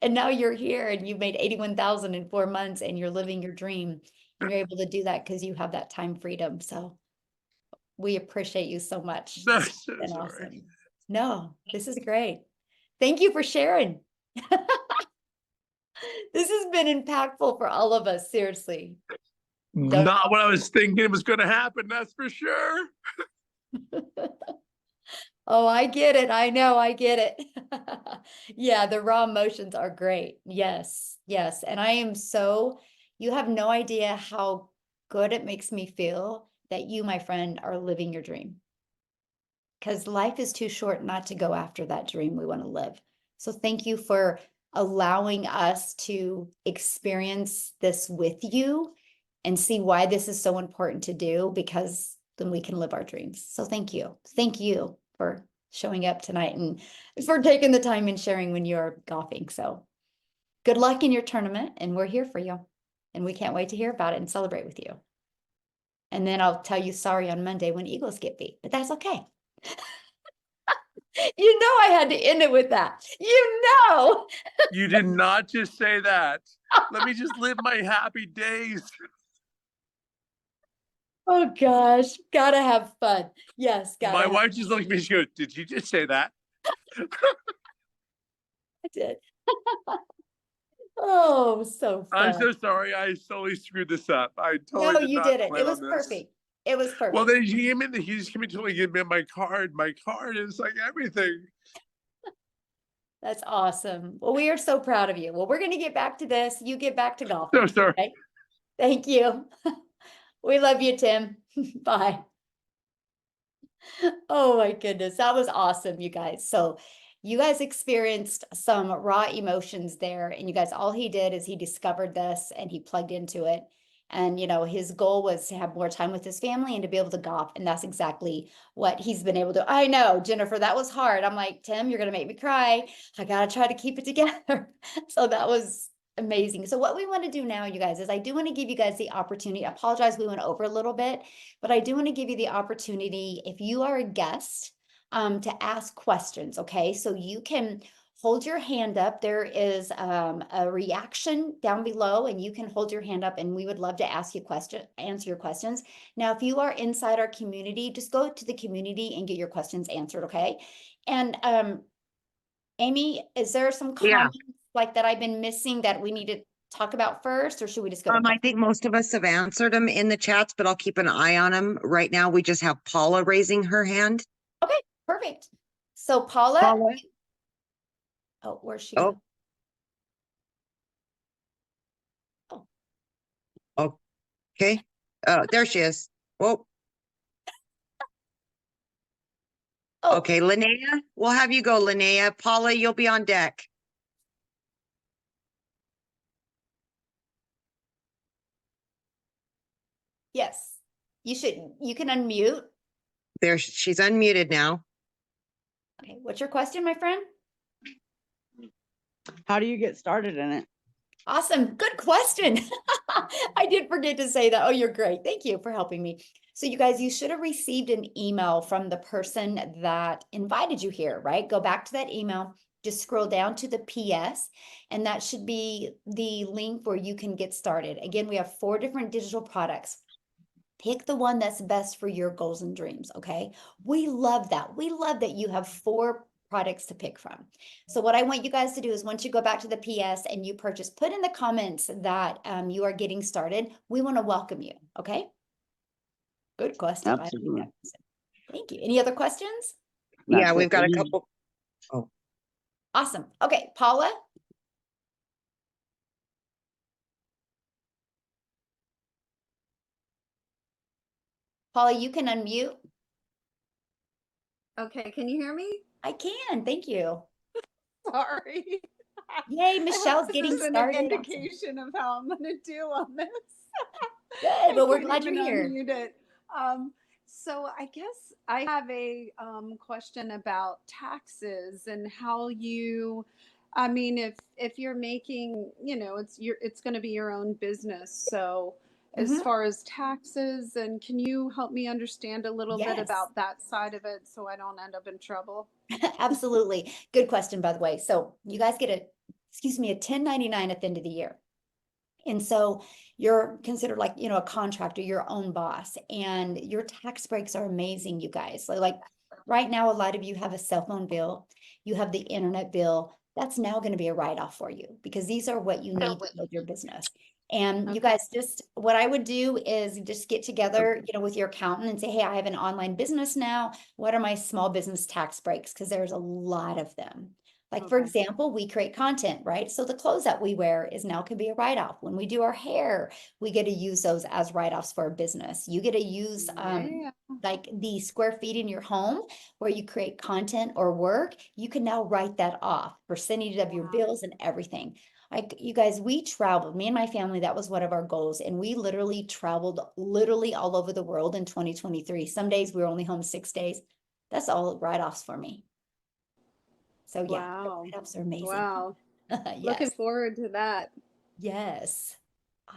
And now you're here and you've made 81,000 in 4 months and you're living your dream. And you're able to do that because you have that time freedom. So we appreciate you so much. That's It's been sorry. awesome. No, this is great. Thank you for sharing. This has been impactful for all of us, seriously. Not what I was thinking was going to happen, that's for sure. Oh, I get it. I know, I get it. Yeah, the raw emotions are great. Yes, yes. And I am so, you have no idea how good it makes me feel that you, my friend, are living your dream. Because life is too short not to go after that dream we want to live. So thank you for allowing us to experience this with you and see why this is so important to do, because then we can live our dreams. So thank you. Thank you for showing up tonight and for taking the time and sharing when you're golfing. So good luck in your tournament, and we're here for you. And we can't wait to hear about it and celebrate with you. And then I'll tell you sorry on Monday when Eagles get beat, but that's okay. You know I had to end it with that. You know. You did not just say that. Let me just live my happy days. Oh gosh, gotta have fun. Yes, My gotta have. wife just looked at me. She goes, "Did you just say that?" I did. Oh, so I'm fun. so sorry. I totally screwed this up. I No, totally did you not didn't. plan It was on this. perfect. It was perfect. Well, then he came in. He just came in, totally gave me my card. My card is like everything. That's awesome. Well, we are so proud of you. Well, we're gonna get back to this. You get back to golf. So sorry. Okay? Thank you. We love you, Tim. Bye. Oh my goodness, that was awesome, you guys. So you guys experienced some raw emotions there, and you guys, all he did is he discovered this and he plugged into it. And you know, his goal was to have more time with his family and to be able to golf, and that's exactly what he's been able to. I know, Jennifer, that was hard. I'm like, Tim, you're gonna make me cry. I gotta try to keep it together. So that was amazing. So what we want to do now, you guys, is I do want to give you guys the opportunity. I apologize, we went over a little bit, but I do want to give you the opportunity, if you are a guest, to ask questions. Okay, so you can hold your hand up. There is a reaction down below, and you can hold your hand up, and we would love to ask you answer your questions. Now, if you are inside our community, just go to the community and get your questions answered. Okay, and Amy, is there some Yeah. comments like that I've been missing that we need to talk about first, or should we just go to I think most of us have answered them in the chats, but I'll keep an eye on them. Right now, we just have Paula raising her hand. Okay, perfect. So Paula, Paula? oh, where's she? Oh. Oh. Okay. Oh, there she is. Whoa. Oh. Okay, Linnea, we'll have you go, Linnea. Paula, you'll be on deck. Yes, you can unmute. There, she's unmuted now. Okay, what's your question, my friend? How do you get started in it? Awesome, good question. I did forget to say that. Oh, you're great. Thank you for helping me. So you guys, you should have received an email from the person that invited you here, right? Go back to that email, just scroll down to the PS, and that should be the link where you can get started. Again, we have 4 different digital products. Pick the one that's best for your goals and dreams, okay? We love that. We love that you have 4 products to pick from. So what I want you guys to do is, once you go back to the PS and you purchase, put in the comments that you are getting started. We want to welcome you, okay? Good question. Absolutely. Thank you. Any other questions? Yeah, That's we've it. got a You- couple. Awesome. Okay, Paula. Paula, you can unmute. Okay, can you hear me? I can. Thank you. Sorry. Yay, I Michelle's hope getting this isn't started. an indication of how I'm going to do on this. Good. Well, we're couldn't glad you're even here. unmute it. So I guess I have a question about taxes and how you. I mean, if you're making, it's going to be your own business. So as Mhm. far as taxes, and can you help me understand a little bit Yes. about that side of it so I don't end up in trouble? Absolutely. Good question, by the way. So you guys get a 1099 at the end of the year. And so you're considered like, a contractor, your own boss, and your tax breaks are amazing, you guys. So like right now, a lot of you have a cell phone bill, you have the internet bill. That's now going to be a write-off for you, because these are what you need to build your business. And you Okay. guys just, what I would do is just get together, with your accountant and say, hey, I have an online business now. What are my small business tax breaks? Because there's a lot of them. Like, for Okay. example, we create content, right? So the clothes that we wear now can be a write-off. When we do our hair, we get to use those as write-offs for our business. You get to use Yeah. like the square feet in your home where you create content or work, you can now write that off, percentage of your Wow. bills and everything. Like, you guys, we traveled, me and my family, that was one of our goals. And we literally traveled all over the world in 2023. Some days we were only home 6 days. That's all write-offs for me. So yeah, Wow. write-offs are amazing. Wow. Looking Yes, forward to that. yes.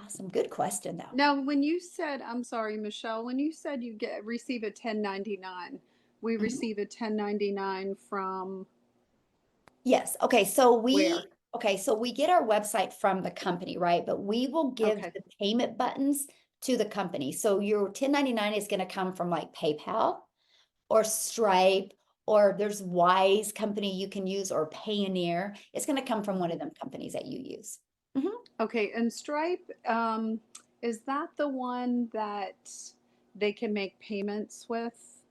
Awesome. Good question though. Now, when you said, I'm sorry, Michelle, when you said you receive a 1099, we Mhm. receive a 1099 from Yes. Okay. So where? we get our website from the company, right? But we will give Okay. the payment buttons to the company. So your 1099 is going to come from like PayPal or Stripe, or there's Wise company you can use, or Payoneer. It's going to come from one of them companies that you use. Mhm. Okay. And Stripe, is that the one that they can make payments with?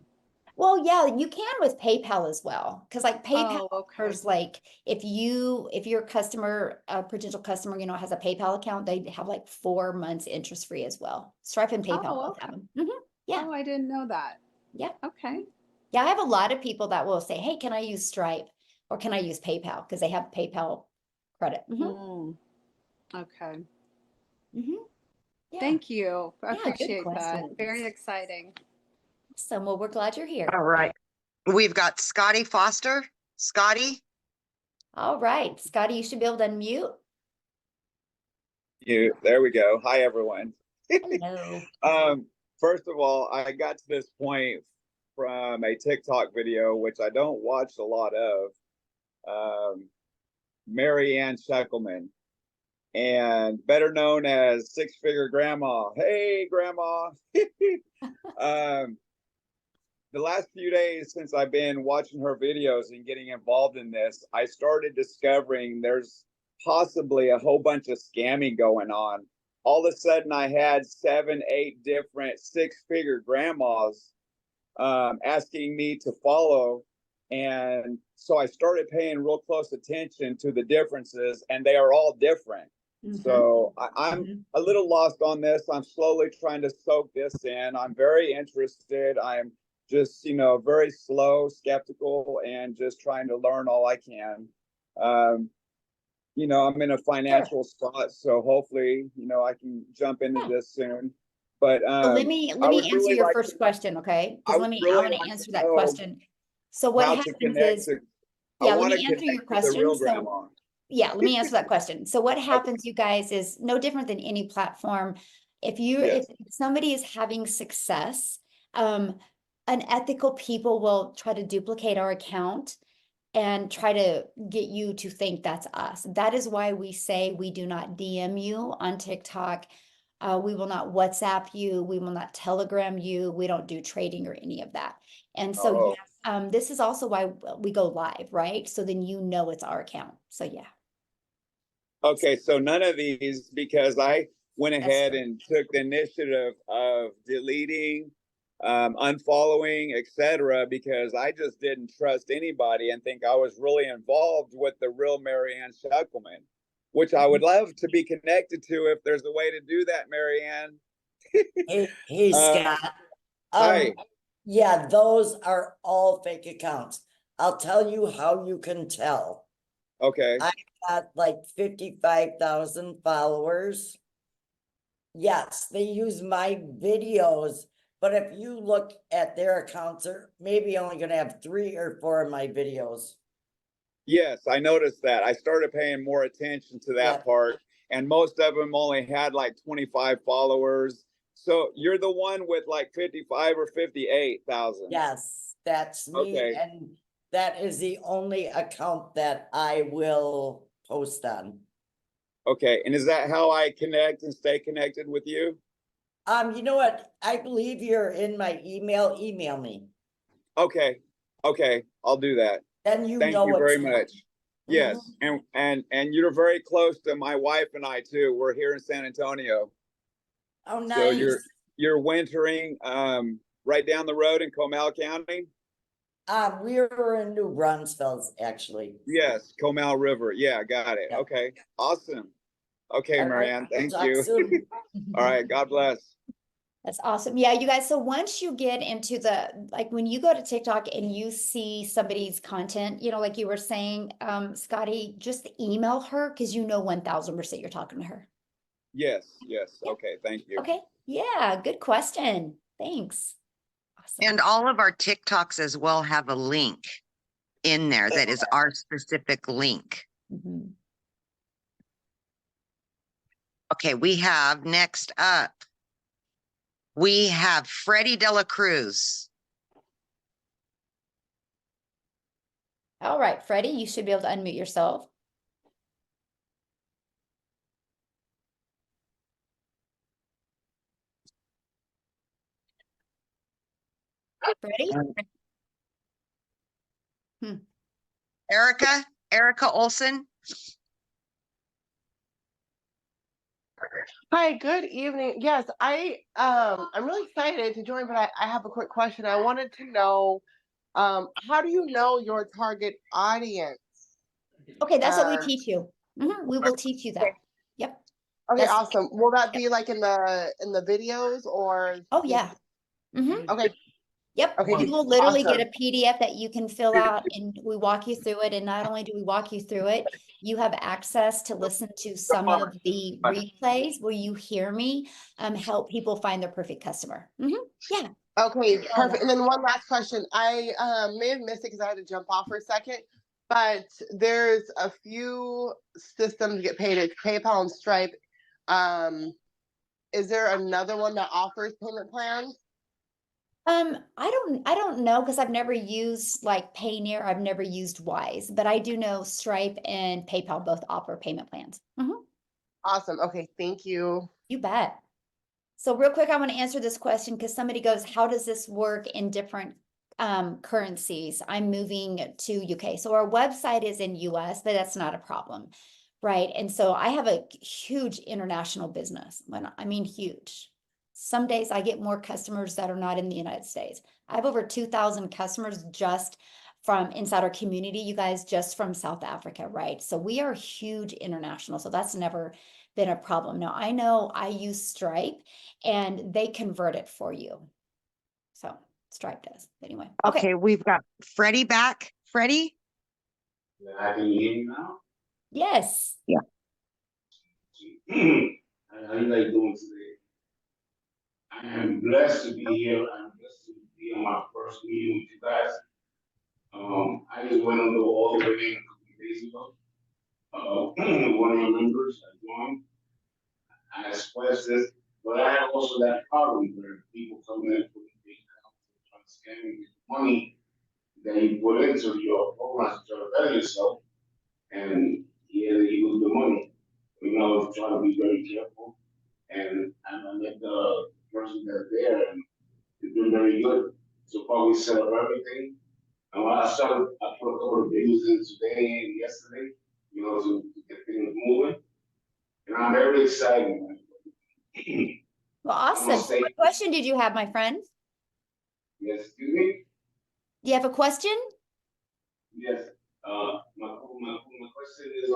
Well, yeah, you can with PayPal as well. Because like PayPal Oh, okay. offers, like, if your customer, a potential customer, has a PayPal account, they have like 4 months interest free as well. Stripe and PayPal Oh, both have okay. them. Yeah, Oh, I didn't know that. yeah. Okay. Yeah, I have a lot of people that will say, hey, can I use Stripe or can I use PayPal? Because they have PayPal credit. Okay. Yeah, Thank you. I yeah, good appreciate that. Very questions. exciting. Awesome. Well, we're glad you're here. All right. We've got Scotty Foster. Scotty. All right, Scotty, you should be able to unmute. There we go. Hi, everyone. Hello. First of all, I got to this point from a TikTok video, which I don't watch a lot of, Mary Ann Sheckelman, and better known as Six Figure Grandma. Hey, Grandma. um, the last few days since I've been watching her videos and getting involved in this, I started discovering there's possibly a whole bunch of scamming going on. All of a sudden, I had 7, 8 different six-figure grandmas asking me to follow. And so I started paying real close attention to the differences, and they are all different. So I'm a little lost on this. I'm slowly trying to soak this in. I'm very interested. I'm just, very slow, skeptical, and just trying to learn all I can. I'm in a financial spot, so hopefully, I can jump into Yeah. this soon. But So let me answer really your like first question, okay? I Because would I really want to like answer to that know question. So what how to happens connect is, to. I yeah, let want to me answer your connect to the question. real So grandma. yeah, let me answer that question. So what happens, you guys, is no different than any platform. If Yes. somebody is having success, unethical people will try to duplicate our account and try to get you to think that's us. That is why we say we do not DM you on TikTok. We will not WhatsApp you. We will not Telegram you. We don't do trading or any of that. And so, Oh, this is also why we go live, right? So then it's our account. So yeah, okay. So none of these, because I went that's ahead true. and took the initiative of deleting, unfollowing, etc., because I just didn't trust anybody and think I was really involved with the real Mary Ann Shuckelman, which I would love to be connected to if there's a way to do that, Mary Ann. Hey, Uh, Scott. hi. Yeah, those are all fake accounts. I'll tell you how you can tell. Okay. I got like 55,000 followers. Yes, they use my videos, but if you look at their accounts, they're maybe only gonna have 3 or 4 of my videos. Yes, I noticed that. I started paying more attention to that Yep. part, and most of them only had like 25 followers. So you're the one with like 55 or 58,000. Yes, that's me, Okay. and that is the only account that I will post on. Okay. And is that how I connect and stay connected with you? You know what? I believe you're in my email. Email me. Okay. Okay. I'll do that. Then you Thank know you very it's much. Yes, and you're very close to my wife and I too. We're here in San Antonio. Oh, So nice. you're wintering right down the road in Comal County? We were in New Brunsville, actually. Yes, Comal River. Yeah, got it. Yep. Okay, awesome. Okay, All right, Marianne, we'll thank talk you. soon. All right, God bless. That's awesome. Yeah, you guys. So once you get into like when you go to TikTok and you see somebody's content, you know, like you were saying, Scotty, just email her because you know 1000% you're talking to her. Yes, yes. Yeah. Okay, thank you. Okay. Yeah, good question. Thanks. Awesome. And all of our TikToks as well have a link in there that is our specific link. Mhm. Okay, we have next up, we have Freddie Dela Cruz. All right, Freddie, you should be able to unmute yourself. Freddie? Erica Olson. Hi, good evening. Yes, I'm really excited to join, but I have a quick question. I wanted to know, how do you know your target audience? Okay, that's what we teach you. We will teach you that. Yep. Okay, That's- awesome. Will that be like in the videos or? Oh yeah. Okay. Yep. Okay, You will literally awesome. get a PDF that you can fill out and we walk you through it. And not only do we walk you through it, you have access to listen to some of the replays where you hear me help people find their perfect customer. Yeah. Okay, perfect. And then one last question. I may have missed it because I had to jump off for a second, but there's a few systems get paid. It's PayPal and Stripe. Is there another one that offers payment plans? I don't know because I've never used like Payoneer. I've never used Wise, but I do know Stripe and PayPal both offer payment plans. Awesome. Okay, thank you. You bet. So real quick, I want to answer this question because somebody goes, how does this work in different currencies? I'm moving to UK. So our website is in US, but that's not a problem, right? And so I have a huge international business. I mean huge. Some days I get more customers that are not in the United States. I have over 2,000 customers just from inside our community, you guys, just from South Africa, right? So we are huge international. So that's never been a problem. Now I know I use Stripe and they convert it for you. So Stripe does. Anyway. Okay, we've got Freddie back. Freddie? Yeah, can you hear me now? Yes. Yeah. How you guys doing today? I am blessed to be here. I'm blessed to be on my first meeting with you guys. I just went on all the way in a couple of days ago. One of your members, I joined. I expressed this, but I had also that problem where people come in for the trying to scam you with money that you put into your programs to try to better yourself, and yeah, they use the money. You know, try to be very careful. And I met the person that's there, and they're doing very good. So far, we set up everything. And when I put a couple of videos in today and yesterday, you know, to get things moving. And I'm very excited. Well, awesome. So what question did you have, my friend? Yes, excuse me? Do you have a question? Yes. My question is,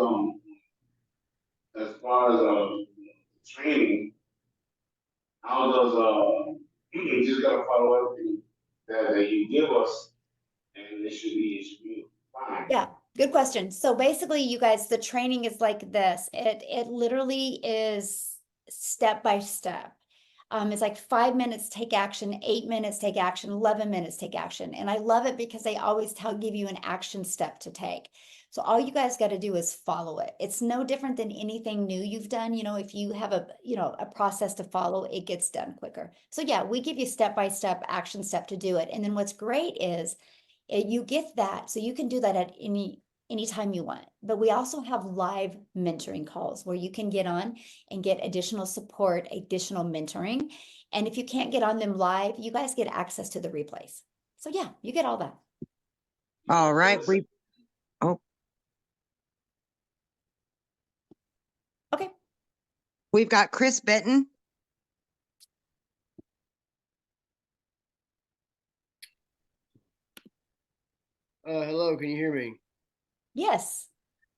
as far as training, how does you just gotta follow everything that you give us, and it should be fine. Yeah, good question. So basically, you guys, the training is like this. It literally is step by step. It's like 5 minutes, take action, 8 minutes, take action, 11 minutes, take action. And I love it because they always give you an action step to take. So all you guys got to do is follow it. It's no different than anything new you've done. You know, if you have a process to follow, it gets done quicker. So yeah, we give you step-by-step action step to do it. And then what's great is you get that. So you can do that at anytime you want. But we also have live mentoring calls where you can get on and get additional support, additional mentoring. And if you can't get on them live, you guys get access to the replays. So yeah, you get all that. All right. Okay. We've got Chris Benton. Hello, can you hear me? Yes.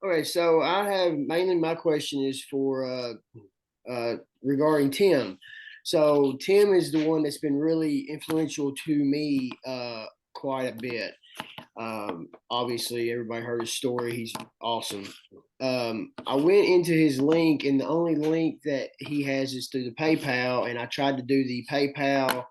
Okay, so I have mainly my question is for regarding Tim. So Tim is the one that's been really influential to me quite a bit. Obviously, everybody heard his story. He's awesome. I went into his link, and the only link that he has is through the PayPal, and I tried to do the PayPal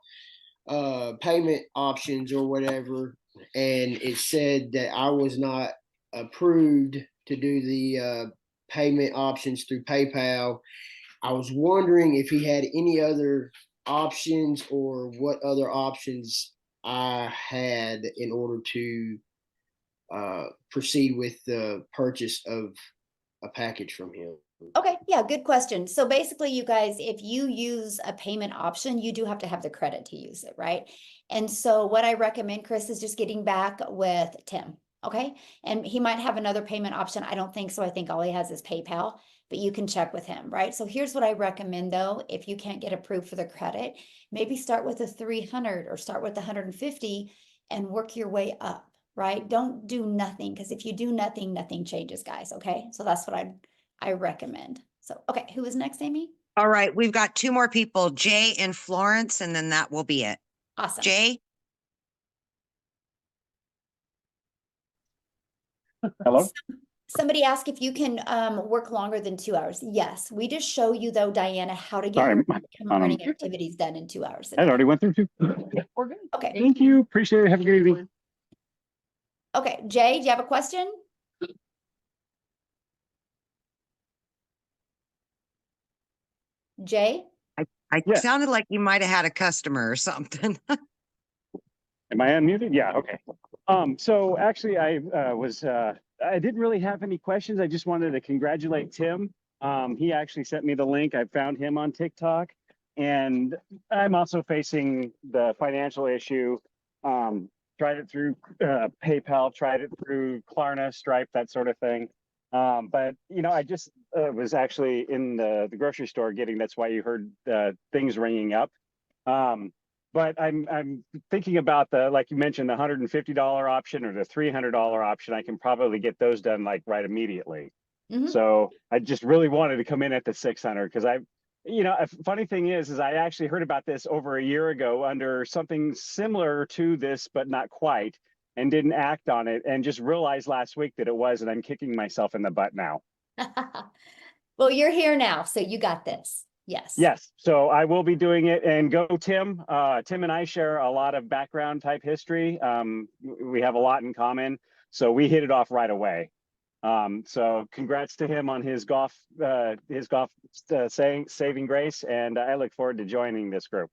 payment options or whatever, and it said that I was not approved to do the payment options through PayPal. I was wondering if he had any other options or what other options I had in order to proceed with the purchase of a package from him. Okay, yeah, good question. So basically, you guys, if you use a payment option, you do have to have the credit to use it, right? And so what I recommend, Chris, is just getting back with Tim, okay? And he might have another payment option. I don't think so. I think all he has is PayPal, but you can check with him, right? So here's what I recommend though, if you can't get approved for the credit, maybe start with a 300 or start with 150 and work your way up, right? Don't do nothing, because if you do nothing, nothing changes, guys, okay? So that's what I recommend. So, okay, who is next, Amy? All right, we've got two more people, Jay and Florence, and then that will be it. Awesome. Jay? Hello? Somebody asked if you can work longer than 2 hours. Yes, we just show you though, Diana, how to get Sorry, learning activities done in 2 hours. I already went through two. We're good. Okay. Thank you. Appreciate it. Have a good evening. Okay, Jay, do you have a question? Jay? I Yes. sounded like you might have had a customer or something. Am I unmuted? Yeah, okay. So actually I I didn't really have any questions. I just wanted to congratulate Tim. He actually sent me the link. I found him on TikTok, and I'm also facing the financial issue. Tried it through PayPal, tried it through Klarna, Stripe, that sort of thing. But you know, I just was actually in the grocery store getting, that's why you heard things ringing up. But I'm thinking about the, like you mentioned, the $150 option or the $300 option. I can probably get those done like right immediately. So I just really wanted to come in at the 600 because you know, a funny thing is I actually heard about this over a year ago under something similar to this, but not quite, and didn't act on it, and just realized last week that it was, and I'm kicking myself in the butt now. Well, you're here now, so you got this. Yes. Yes. So I will be doing it, and go Tim. Tim and I share a lot of background type history. We have a lot in common, so we hit it off right away. So congrats to him on his golf saving grace, and I look forward to joining this group.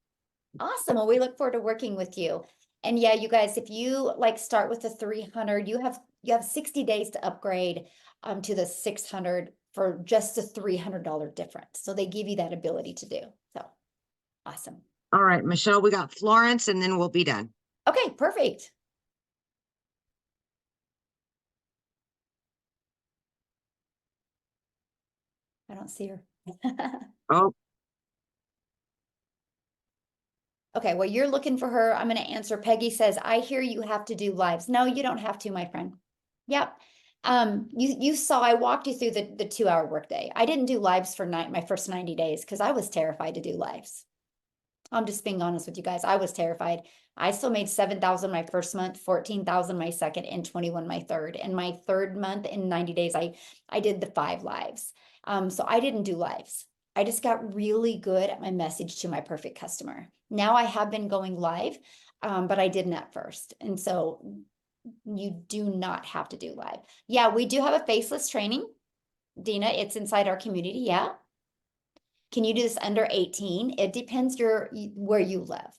Awesome. Well, we look forward to working with you. And yeah, you guys, if you like start with the 300, you have 60 days to upgrade to the 600 for just a $300 difference. So they give you that ability to do. So awesome. All right, Michelle, we got Florence, and then we'll be done. Okay, perfect. I don't see her. Oh. Okay, well, you're looking for her. I'm going to answer. Peggy says, I hear you have to do lives. No, you don't have to, my friend. Yep. You saw, I walked you through the 2-hour workday. I didn't do lives for my first 90 days because I was terrified to do lives. I'm just being honest with you guys. I was terrified. I still made 7,000 my first month, 14,000 my second, and 21 my third. And my third month in 90 days, I did the 5 lives. So I didn't do lives. I just got really good at my message to my perfect customer. Now I have been going live, but I didn't at first. And so you do not have to do live. Yeah, we do have a faceless training. Dina, it's inside our community. Yeah. Can you do this under 18? It depends where you live.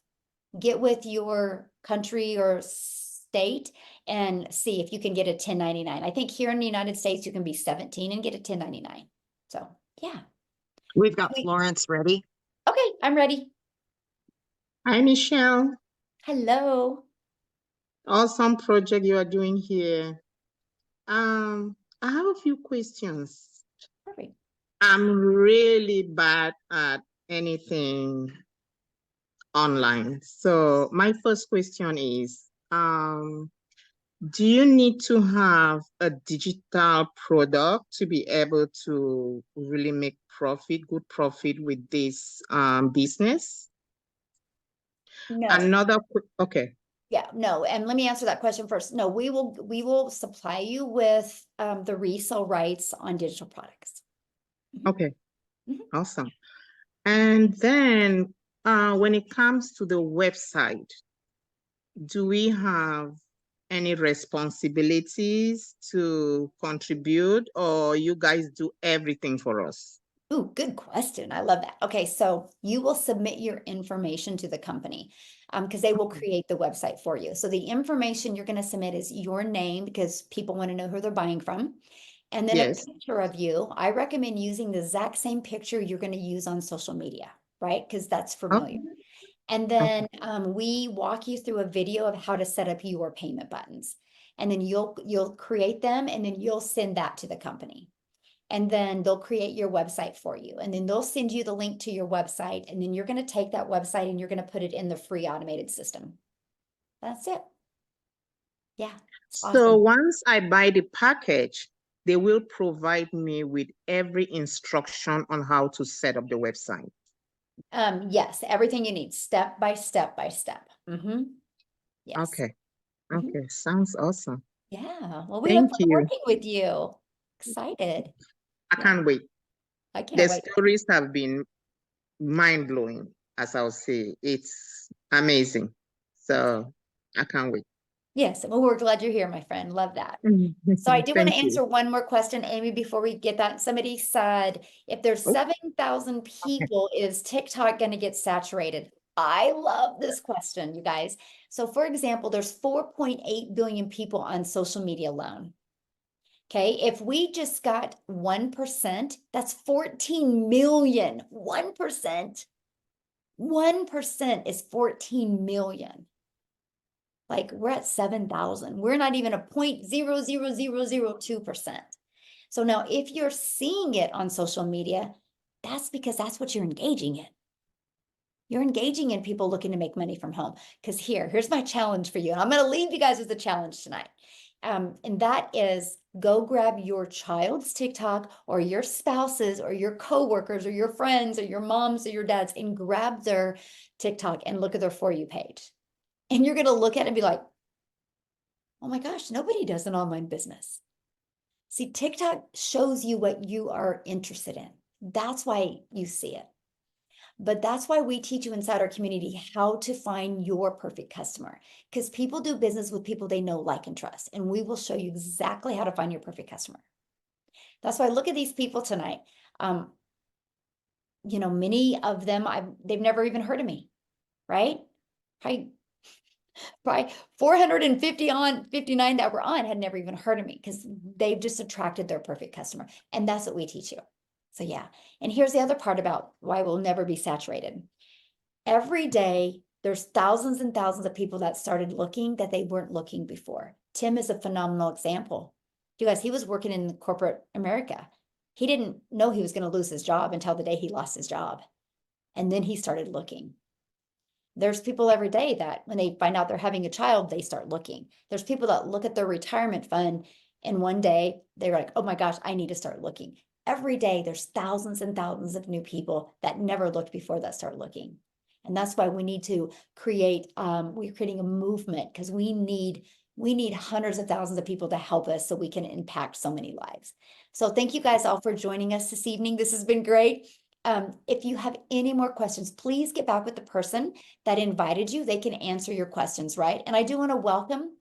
Get with your country or state and see if you can get a 1099. I think here in the United States, you can be 17 and get a 1099. So yeah. We've got Florence ready. Okay, I'm ready. Hi, Michelle. Hello. Awesome project you are doing here. I have a few questions. Perfect. I'm really bad at anything online. So my first question is, do you need to have a digital product to be able to really make good profit with this business? No. Okay. Yeah, no, and let me answer that question first. No, we will supply you with the resale rights on digital products. Okay. Awesome. And then when it comes to the website, do we have any responsibilities to contribute, or you guys do everything for us? Ooh, good question. I love that. Okay, so you will submit your information to the company because they will create the website for you. So the information you're going to submit is your name because people want to know who they're buying from. And then a Yes. picture of you. I recommend using the exact same picture you're going to use on social media, right? Because that's familiar. And then we walk you through a video of how to set up your payment buttons. And then you'll create them and then you'll send that to the company. And then they'll create your website for you. And then they'll send you the link to your website. And then you're going to take that website and you're going to put it in the free automated system. That's it. Yeah. So awesome. once I buy the package, they will provide me with every instruction on how to set up the website. Yes, everything you need, step by step by step. Yes. Okay. Okay. Sounds awesome. Yeah. Well, we Thank look forward to you. working with you. Excited. I can't wait. I can't The wait. stories have been mind-blowing, as I'll say. It's amazing. So I can't wait. Yes. Well, we're glad you're here, my friend. Love that. So I do want to Thank you. answer one more question, Amy, before we get that. Somebody said, if there's Oh. 7,000 people, is TikTok going to get saturated? I love this question, you guys. So for example, there's 4.8 billion people on social media alone. Okay, if we just got 1%, that's 14 million. 1%. 1% is 14 million. Like we're at 7,000. We're not even a 0.00002%. So now if you're seeing it on social media, that's because that's what you're engaging in. You're engaging in people looking to make money from home. Because here's my challenge for you. And I'm going to leave you guys with a challenge tonight. And that is go grab your child's TikTok or your spouse's or your coworkers or your friends or your moms or your dads and grab their TikTok and look at their For You page. And you're going to look at it and be like, oh my gosh, nobody does an online business. See, TikTok shows you what you are interested in. That's why you see it. But that's why we teach you inside our community how to find your perfect customer, because people do business with people they know, like, and trust. And we will show you exactly how to find your perfect customer. That's why look at these people tonight. You know, many of them, they've never even heard of me, right? Probably 459 that were on had never even heard of me because they've just attracted their perfect customer. And that's what we teach you. So yeah. And here's the other part about why we'll never be saturated. Every day, there's thousands and thousands of people that started looking that they weren't looking before. Tim is a phenomenal example. You guys, he was working in corporate America. He didn't know he was going to lose his job until the day he lost his job. And then he started looking. There's people every day that when they find out they're having a child, they start looking. There's people that look at their retirement fund and one day they're like, oh my gosh, I need to start looking. Every day there's thousands and thousands of new people that never looked before that start looking. And that's why we need to create, we're creating a movement because we need hundreds of thousands of people to help us so we can impact so many lives. So thank you guys all for joining us this evening. This has been great. If you have any more questions, please get back with the person that invited you. They can answer your questions, right? And I do want to welcome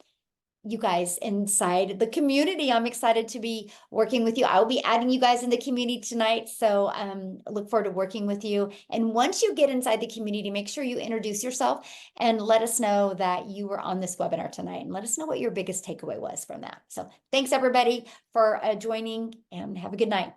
you guys inside the community. I'm excited to be working with you. I will be adding you guys in the community tonight. So I look forward to working with you. And once you get inside the community, make sure you introduce yourself and let us know that you were on this webinar tonight and let us know what your biggest takeaway was from that. So thanks everybody for joining and have a good night.